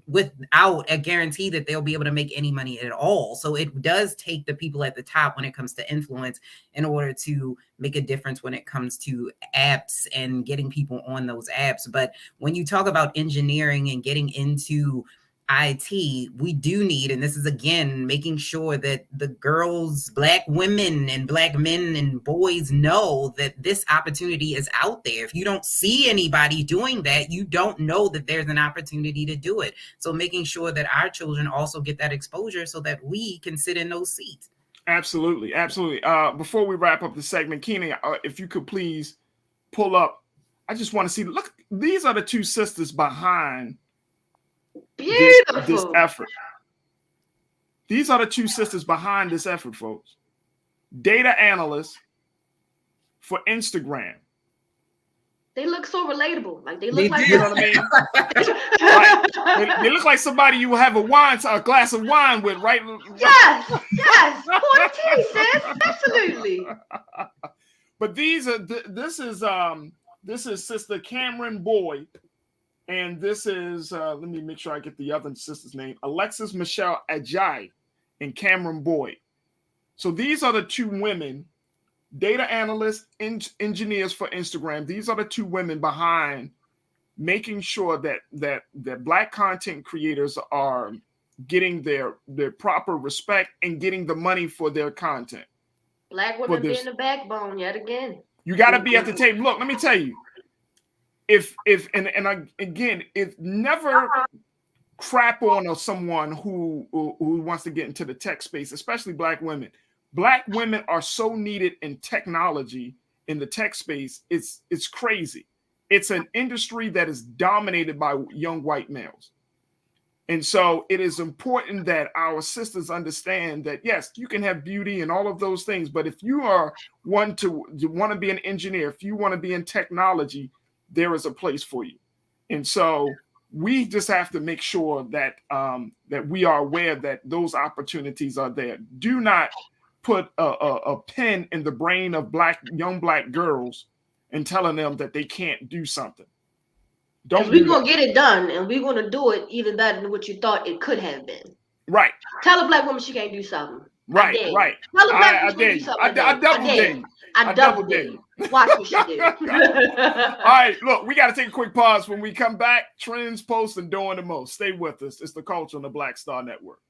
without a guarantee that they'll be able to make any money at all. So it does take the people at the top when it comes to influence in order to make a difference when it comes to apps and getting people on those apps. But when you talk about engineering and getting into IT, we do need, and this is again making sure that the girls, black women and black men and boys know that this opportunity is out there. If you don't see anybody doing that, you don't know that there's an opportunity to do it. So making sure that our children also get that exposure so that we can sit in those seats. Absolutely. Before we wrap up the segment, Keenan, if you could please pull up, I just want to see, look, these are the two sisters behind this effort. These are the two sisters behind this effort, folks. Data analysts for Instagram. They look so relatable. Like they look like, you know what I mean? They look like somebody you have a glass of wine with, right? Yes. Pour the tea, sis. Absolutely. But this is Sister Cameron Boyd And this is, let me make sure I get the other sister's name, Alexis Michelle Ajayi and Cameron Boyd. So these are the two women, data analysts, engineers for Instagram. These are the two women behind making sure that Black content creators are getting their proper respect and getting the money for their content. Black women being the backbone yet again. You got to be at the table. Look, let me tell you. If never crap on someone who wants to get into the tech space, especially Black women. Black women are so needed in technology, in the tech space. It's crazy. It's an industry that is dominated by young white males. And so it is important that our sisters understand that, yes, you can have beauty and all of those things, but if you are want to be an engineer, if you want to be in technology, there is a place for you. And so we just have to make sure that that we are aware that those opportunities are there. Do not put a pin in the brain of young black girls and telling them that they can't do something. We're going to get it done, and we're going to do it even better than what you thought it could have been. Right. Tell a Black woman she can't do something. Right. Tell a Black woman she can't do something. I double dare you. I double dare you. Watch what she do. All right, look, we got to take a quick pause. When we come back, trends, posts, and doing the most. Stay with us. It's the culture on the Black Star Network.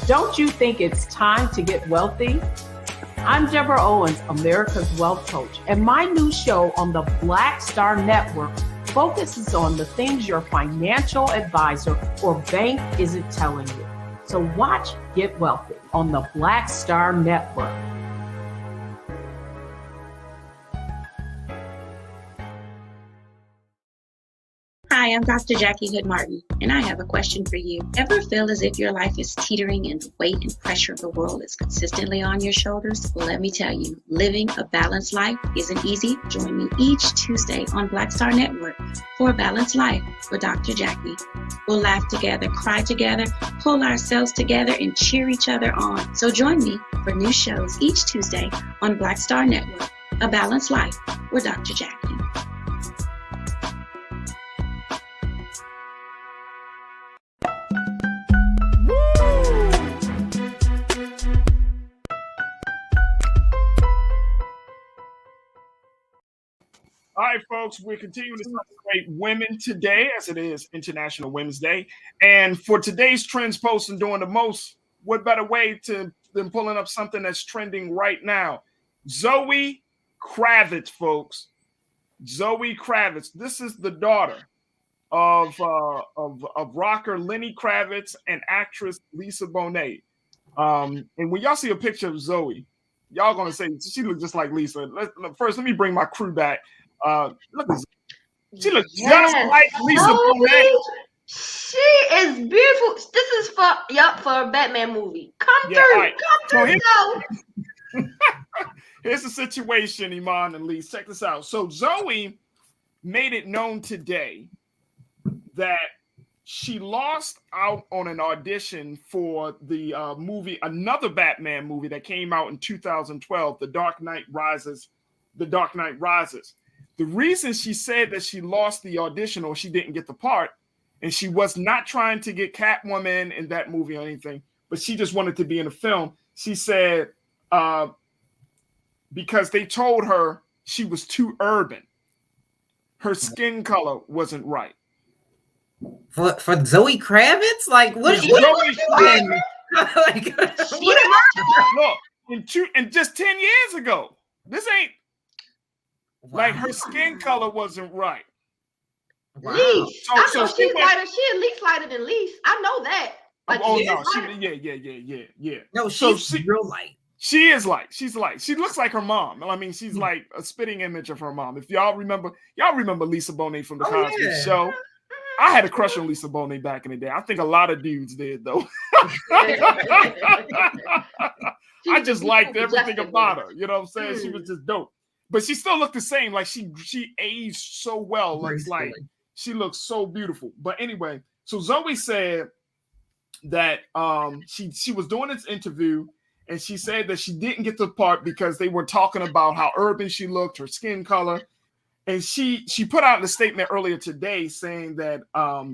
Don't you think it's time to get wealthy? I'm Deborah Owens, America's Wealth Coach, and my new show on the Black Star Network focuses on the things your financial advisor or bank isn't telling you. So watch Get Wealthy on the Black Star Network. Hi, I'm Dr. Jackie Hood Martin, and I have a question for you. Ever feel as if your life is teetering and the weight and pressure of the world is consistently on your shoulders? Well, let me tell you, living a balanced life isn't easy. Join me each Tuesday on Black Star Network for A Balanced Life with Dr. Jackie. We'll laugh together, cry together, pull ourselves together, and cheer each other on. So join me for new shows each Tuesday on Black Star Network, A Balanced Life with Dr. Jackie. All right, folks, we're continuing to celebrate women today, as it is International Women's Day. And for today's trends, posts, and doing the most, what better way than pulling up something that's trending right now? Zoe Kravitz, folks. Zoe Kravitz. This is the daughter of rocker Lenny Kravitz and actress Lisa Bonet. And when y'all see a picture of Zoe, y'all gonna say she looks just like Lisa. First, let me bring my crew back. Look at she looks just like Lisa Bonet. She is beautiful. This is for a Batman movie. Come through. Right. Come through. Here's the situation, Iman and Lise. Check this out. So Zoe made it known today that she lost out on an audition for the movie, another Batman movie that came out in 2012, The Dark Knight Rises. The Dark Knight Rises. The reason she said that she lost the audition or she didn't get the part, and she was not trying to get Catwoman in that movie or anything, but she just wanted to be in a film. She said because they told her she was too urban. Her skin color wasn't right. For Zoe Kravitz? Like, what is Zoe Kravitz? Look, and just 10 years ago, this ain't like her skin color wasn't right. Wow. Lise. I know she's lighter. She at least lighter than Lise. I know that. Like, yeah. No, she's real light. She is light. She's light. She looks like her mom. I mean, she's like a spitting image of her mom. If y'all remember Lisa Bonet from the Cosby Show. I had a crush on Lisa Bonet back in the day. I think a lot of dudes did, though. I just liked everything about her. You know what I'm saying? She was just dope. But she still looked the same. Like she aged so well. Looks like she looks so beautiful. But anyway, so Zoe said that she was doing this interview, and she said that she didn't get the part because they were talking about how urban she looked, her skin color. And she put out a statement earlier today saying that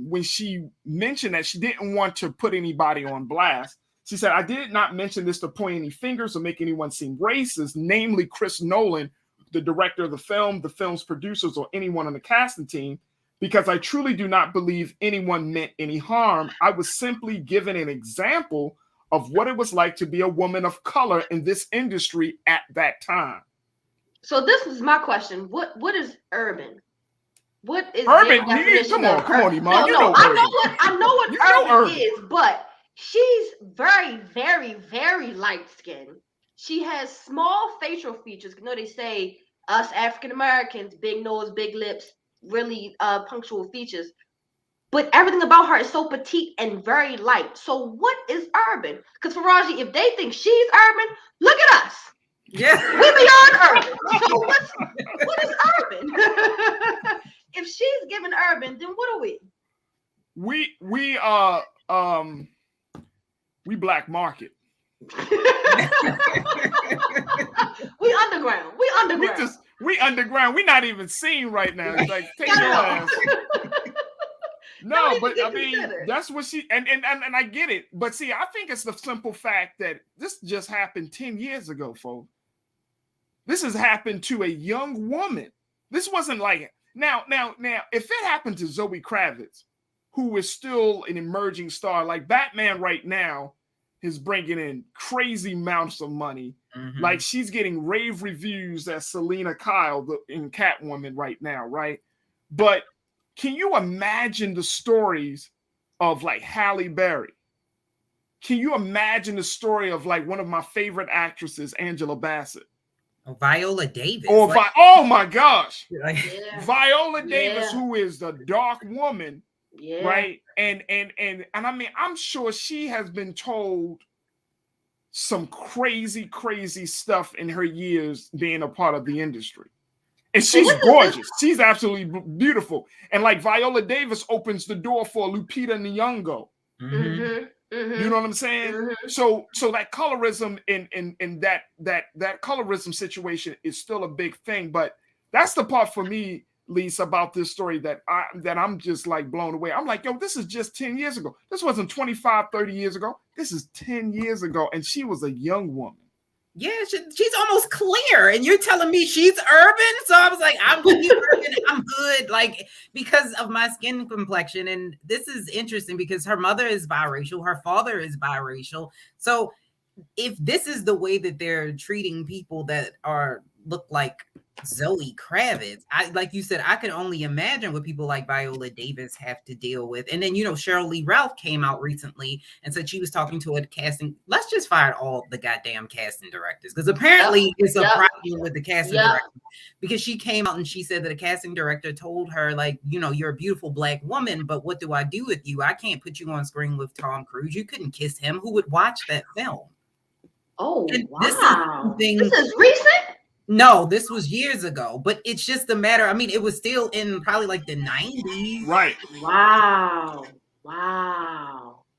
when she mentioned that she didn't want to put anybody on blast, she said, I did not mention this to point any fingers or make anyone seem racist, namely Chris Nolan, the director of the film, the film's producers, or anyone on the casting team, because I truly do not believe anyone meant any harm. I was simply given an example of what it was like to be a woman of color in this industry at that time. So this is my question. What is urban? What is urban? Come on, Iman. No, I know what urban is, but she's very, very, very light skinned. She has small facial features. You know, they say us African Americans, big nose, big lips, really punctual features. But everything about her is so petite and very light. So what is urban? Because Faraji, if they think she's urban, look at us. Yeah, we're beyond urban. So what is urban? If she's given urban, then what are we? We are we black market. We underground. We underground. We're not even seen right now. It's like take your ass. No, but I mean that's what she and I get it. But see, I think it's the simple fact that this just happened 10 years ago, folks. This has happened to a young woman. This wasn't like now. If it happened to Zoe Kravitz, who is still an emerging star, like Batman right now is bringing in crazy amounts of money. Mm-hmm. Like she's getting rave reviews as Selena Kyle in Catwoman right now, right? But can you imagine the stories of like Halle Berry? Can you imagine the story of like one of my favorite actresses, Angela Bassett? Viola Davis. Oh my gosh. Yeah. Viola Davis, who is the dark woman, right? And I mean, I'm sure she has been told some crazy stuff in her years being a part of the industry. And she's gorgeous. She's absolutely beautiful. And like Viola Davis opens the door for Lupita Nyong'o. Mm-hmm. Mm-hmm. You know what I'm saying? Mm-hmm. So that colorism in that colorism situation is still a big thing. But that's the part for me, Lisa, about this story that I'm just like blown away. I'm like, yo, this is just 10 years ago. This wasn't 25, 30 years ago. This is 10 years ago. And she was a young woman. Yeah, she's almost clear, and you're telling me she's urban. So I was like, I'm urban, I'm good, like because of my skin complexion. And this is interesting because her mother is biracial, her father is biracial. So if this is the way that they're treating people that look like Zoe Kravitz, like you said, I could only imagine what people like Viola Davis have to deal with. And then, you know, Cheryl Lee Ralph came out recently and said she was talking to a casting. Let's just fire all the goddamn casting directors, because apparently it's a problem with the casting director, because she came out and she said that a casting director told her, like, you know, you're a beautiful black woman, but what do I do with you? I can't put you on screen with Tom Cruise. You couldn't kiss him. Who would watch that film? Oh, and wow. This is recent? No, this was years ago, but it's just a matter. I mean, it was still in probably like the 90s. Right. Wow.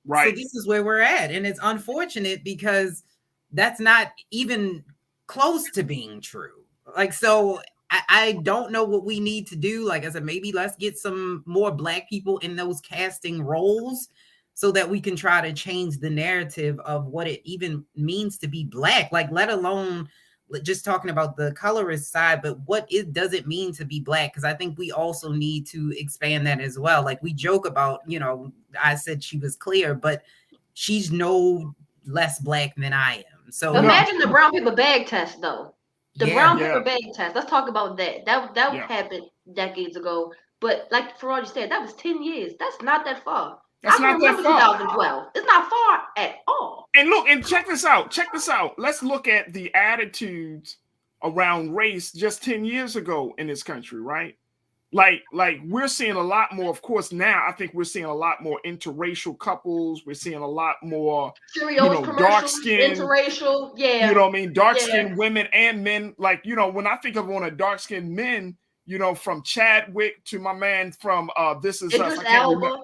Right. So this is where we're at. And it's unfortunate because that's not even close to being true. Like, so I don't know what we need to do. Like I said, maybe let's get some more Black people in those casting roles so that we can try to change the narrative of what it even means to be Black. Like, let alone just talking about the colorist side, but what does it mean to be Black? Because I think we also need to expand that as well. Like, we joke about, you know, I said she was clear, but she's no less Black than I am. So imagine the brown paper bag test, though. Brown paper bag test. Let's talk about that. That happened decades ago. But like Faraji said, that was 10 years. That's not that far. That's not that far. 2012. It's not far at all. And look, and check this out. Let's look at the attitudes around race just 10 years ago in this country, right? Like we're seeing a lot more, of course, now I think we're seeing a lot more interracial couples. We're seeing a lot more, dark skin, interracial, yeah. You know what I mean? Dark skinned women and men. Like, when I think of on a dark skinned men, from Chadwick to my man from This Is Us. I can't remember.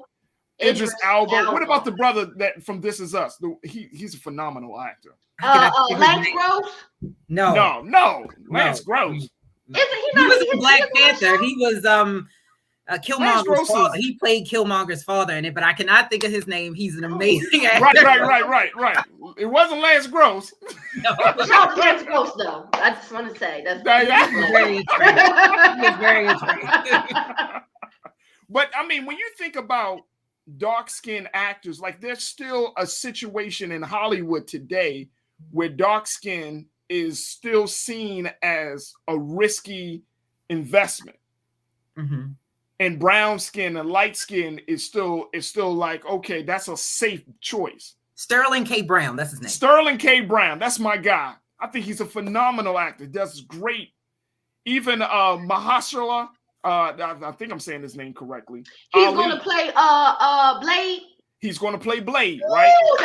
Idris Elba. What about the brother that from This Is Us? He's a phenomenal actor. Lance Gross? No. Lance Gross. Isn't he not? He was in Black Panther. He was Killmonger's father. He played Killmonger's father in it, but I cannot think of his name. He's an amazing actor. Right. It wasn't Lance Gross. No. Not Lance Gross, though. I just want to say that's very But I mean, when you think about dark-skinned actors, like there's still a situation in Hollywood today where dark skin is still seen as a risky investment. Mm-hmm. And brown skin and light skin is still like, okay, that's a safe choice. Sterling K. Brown, that's his name. Sterling K. Brown, that's my guy. I think he's a phenomenal actor. Does great. Even Mahershala, I think I'm saying his name correctly. He's going to play Blade. He's going to play Blade, right? Ooh,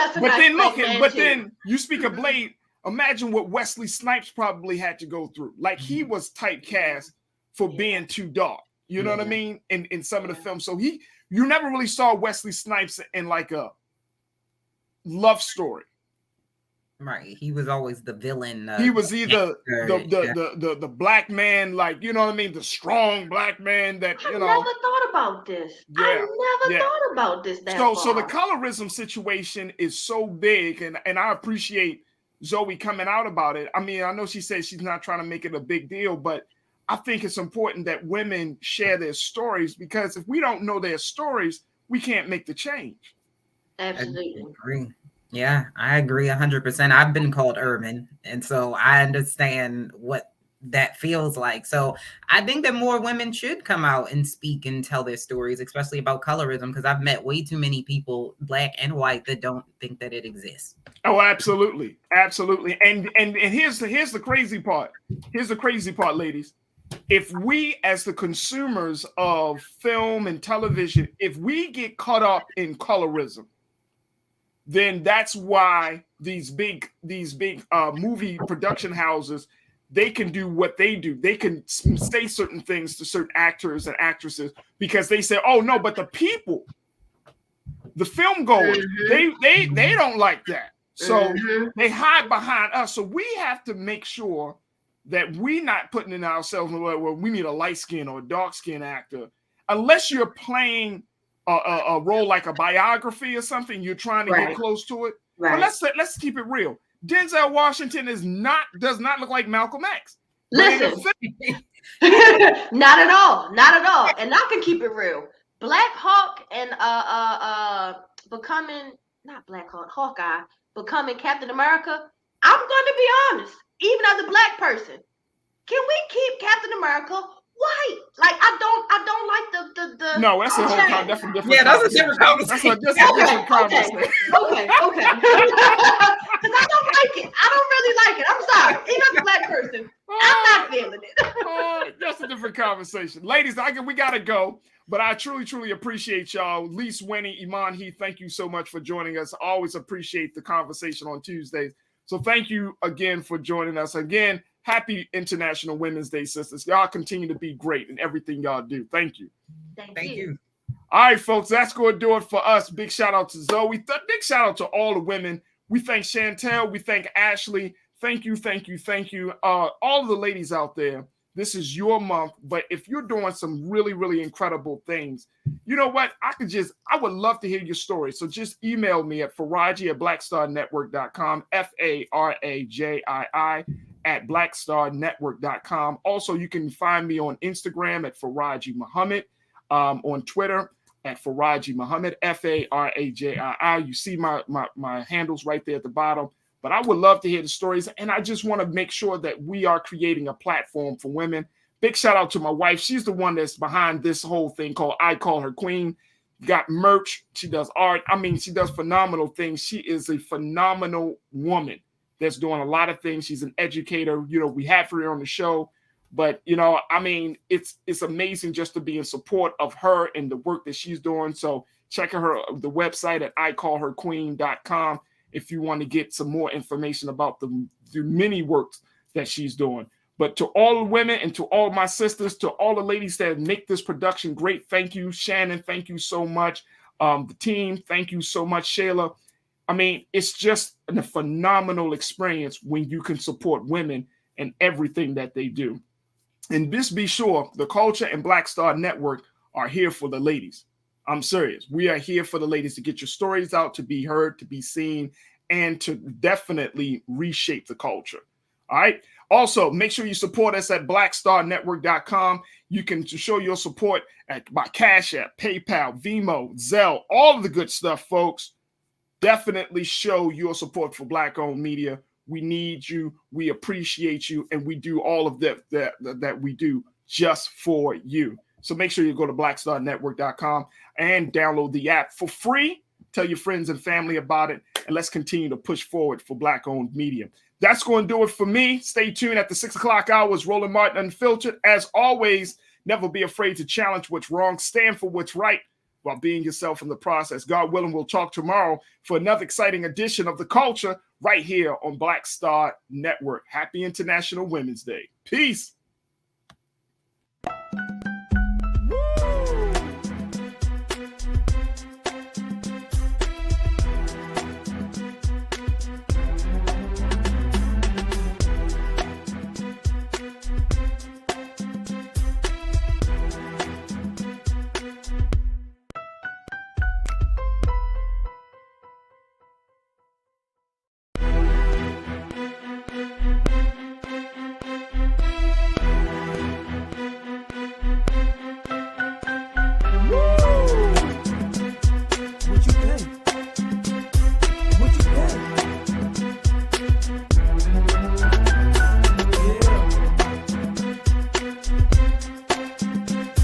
but then you speak of Blade. Imagine what Wesley Snipes probably had to go through. Like he was typecast for being too dark. You know what I mean? In some of the films. So you never really saw Wesley Snipes in like a love story. Right. He was always the villain. He was either the black man, like, you know what I mean? The strong black man that, I never thought about this. Yeah, I never thought about this So the colorism situation is so big, and I appreciate Zoe coming out about it. I mean, I know she says she's not trying to make it a big deal, but I think it's important that women share their stories, because if we don't know their stories, we can't make the change. Absolutely. I agree. Yeah, I agree 100%. I've been called urban, and so I understand what that feels like. So I think that more women should come out and speak and tell their stories, especially about colorism, because I've met way too many people, black and white, that don't think that it exists. Oh, absolutely. And here's the crazy part. Here's the crazy part, ladies. If we, as the consumers of film and television, if we get caught up in colorism, then that's why these big movie production houses, they can do what they do. They can say certain things to certain actors and actresses because they say, "Oh no, but the people, the film goers, they don't like that." So they hide behind us. So we have to make sure that we're not putting in ourselves where we need a light skin or a dark skin actor, unless you're playing a role like a biography or something. You're trying to get close to it. Right. But let's keep it real. Denzel Washington does not look like Malcolm X. Listen, not at all. And I can keep it real. Black Hawk and Hawkeye becoming Captain America. I'm going to be honest. Even as a black person, can we keep Captain America white? Like I don't like the. No, that's a whole different. That's a different conversation. That's a different conversation. Okay. Because I don't like it. I don't really like it. I'm sorry. Even as a black person, I'm not feeling it. That's a different conversation, ladies. We gotta go. But I truly appreciate y'all. Lise Winnie, Iman Heath, thank you so much for joining us. I always appreciate the conversation on Tuesdays. So thank you again for joining us. Again, happy International Women's Day, sisters. Y'all continue to be great in everything y'all do. Thank you. Thank you. All right, folks, that's going to do it for us. Big shout out to Zoe. Big shout out to all the women. We thank Chantel. We thank Ashley. Thank you. All of the ladies out there. This is your month, but if you're doing some really, really incredible things, you know what? I would love to hear your story. So just email me at faraji@blackstarnetwork.com, FARAJII@blackstarnetwork.com. Also, you can find me on Instagram at Faraji Muhammad, on Twitter at Faraji Muhammad, FARAJII. You see my handles right there at the bottom. But I would love to hear the stories, and I just want to make sure that we are creating a platform for women. Big shout out to my wife. She's the one that's behind this whole thing called I Call Her Queen. Got merch. She does art. I mean, she does phenomenal things. She is a phenomenal woman that's doing a lot of things. She's an educator. You know, we have her on the show. But I mean, it's amazing just to be in support of her and the work that she's doing. So check the website at icallherqueen.com if you want to get some more information about the many works that she's doing. But to all the women and to all my sisters, to all the ladies that make this production great, thank you. Shannon, thank you so much. The team, thank you so much, Shayla. I mean, it's just a phenomenal experience when you can support women and everything that they do. And just be sure, the Culture and Black Star Network are here for the ladies. I'm serious. We are here for the ladies to get your stories out, to be heard, to be seen, and to definitely reshape the culture. All right. Also, make sure you support us at blackstarnetwork.com. You can show your support by Cash App, PayPal, Venmo, Zelle, all of the good stuff, folks. Definitely show your support for Black-owned media. We need you. We appreciate you. And we do all of that we do just for you. So make sure you go to blackstarnetwork.com and download the app for free. Tell your friends and family about it. And let's continue to push forward for Black-owned media. That's going to do it for me. Stay tuned at the 6 o'clock hours. Roland Martin Unfiltered. As always, never be afraid to challenge what's wrong. Stand for what's right while being yourself in the process. God willing, we'll talk tomorrow for another exciting edition of The Culture right here on Black Star Network. Happy International Women's Day. Peace.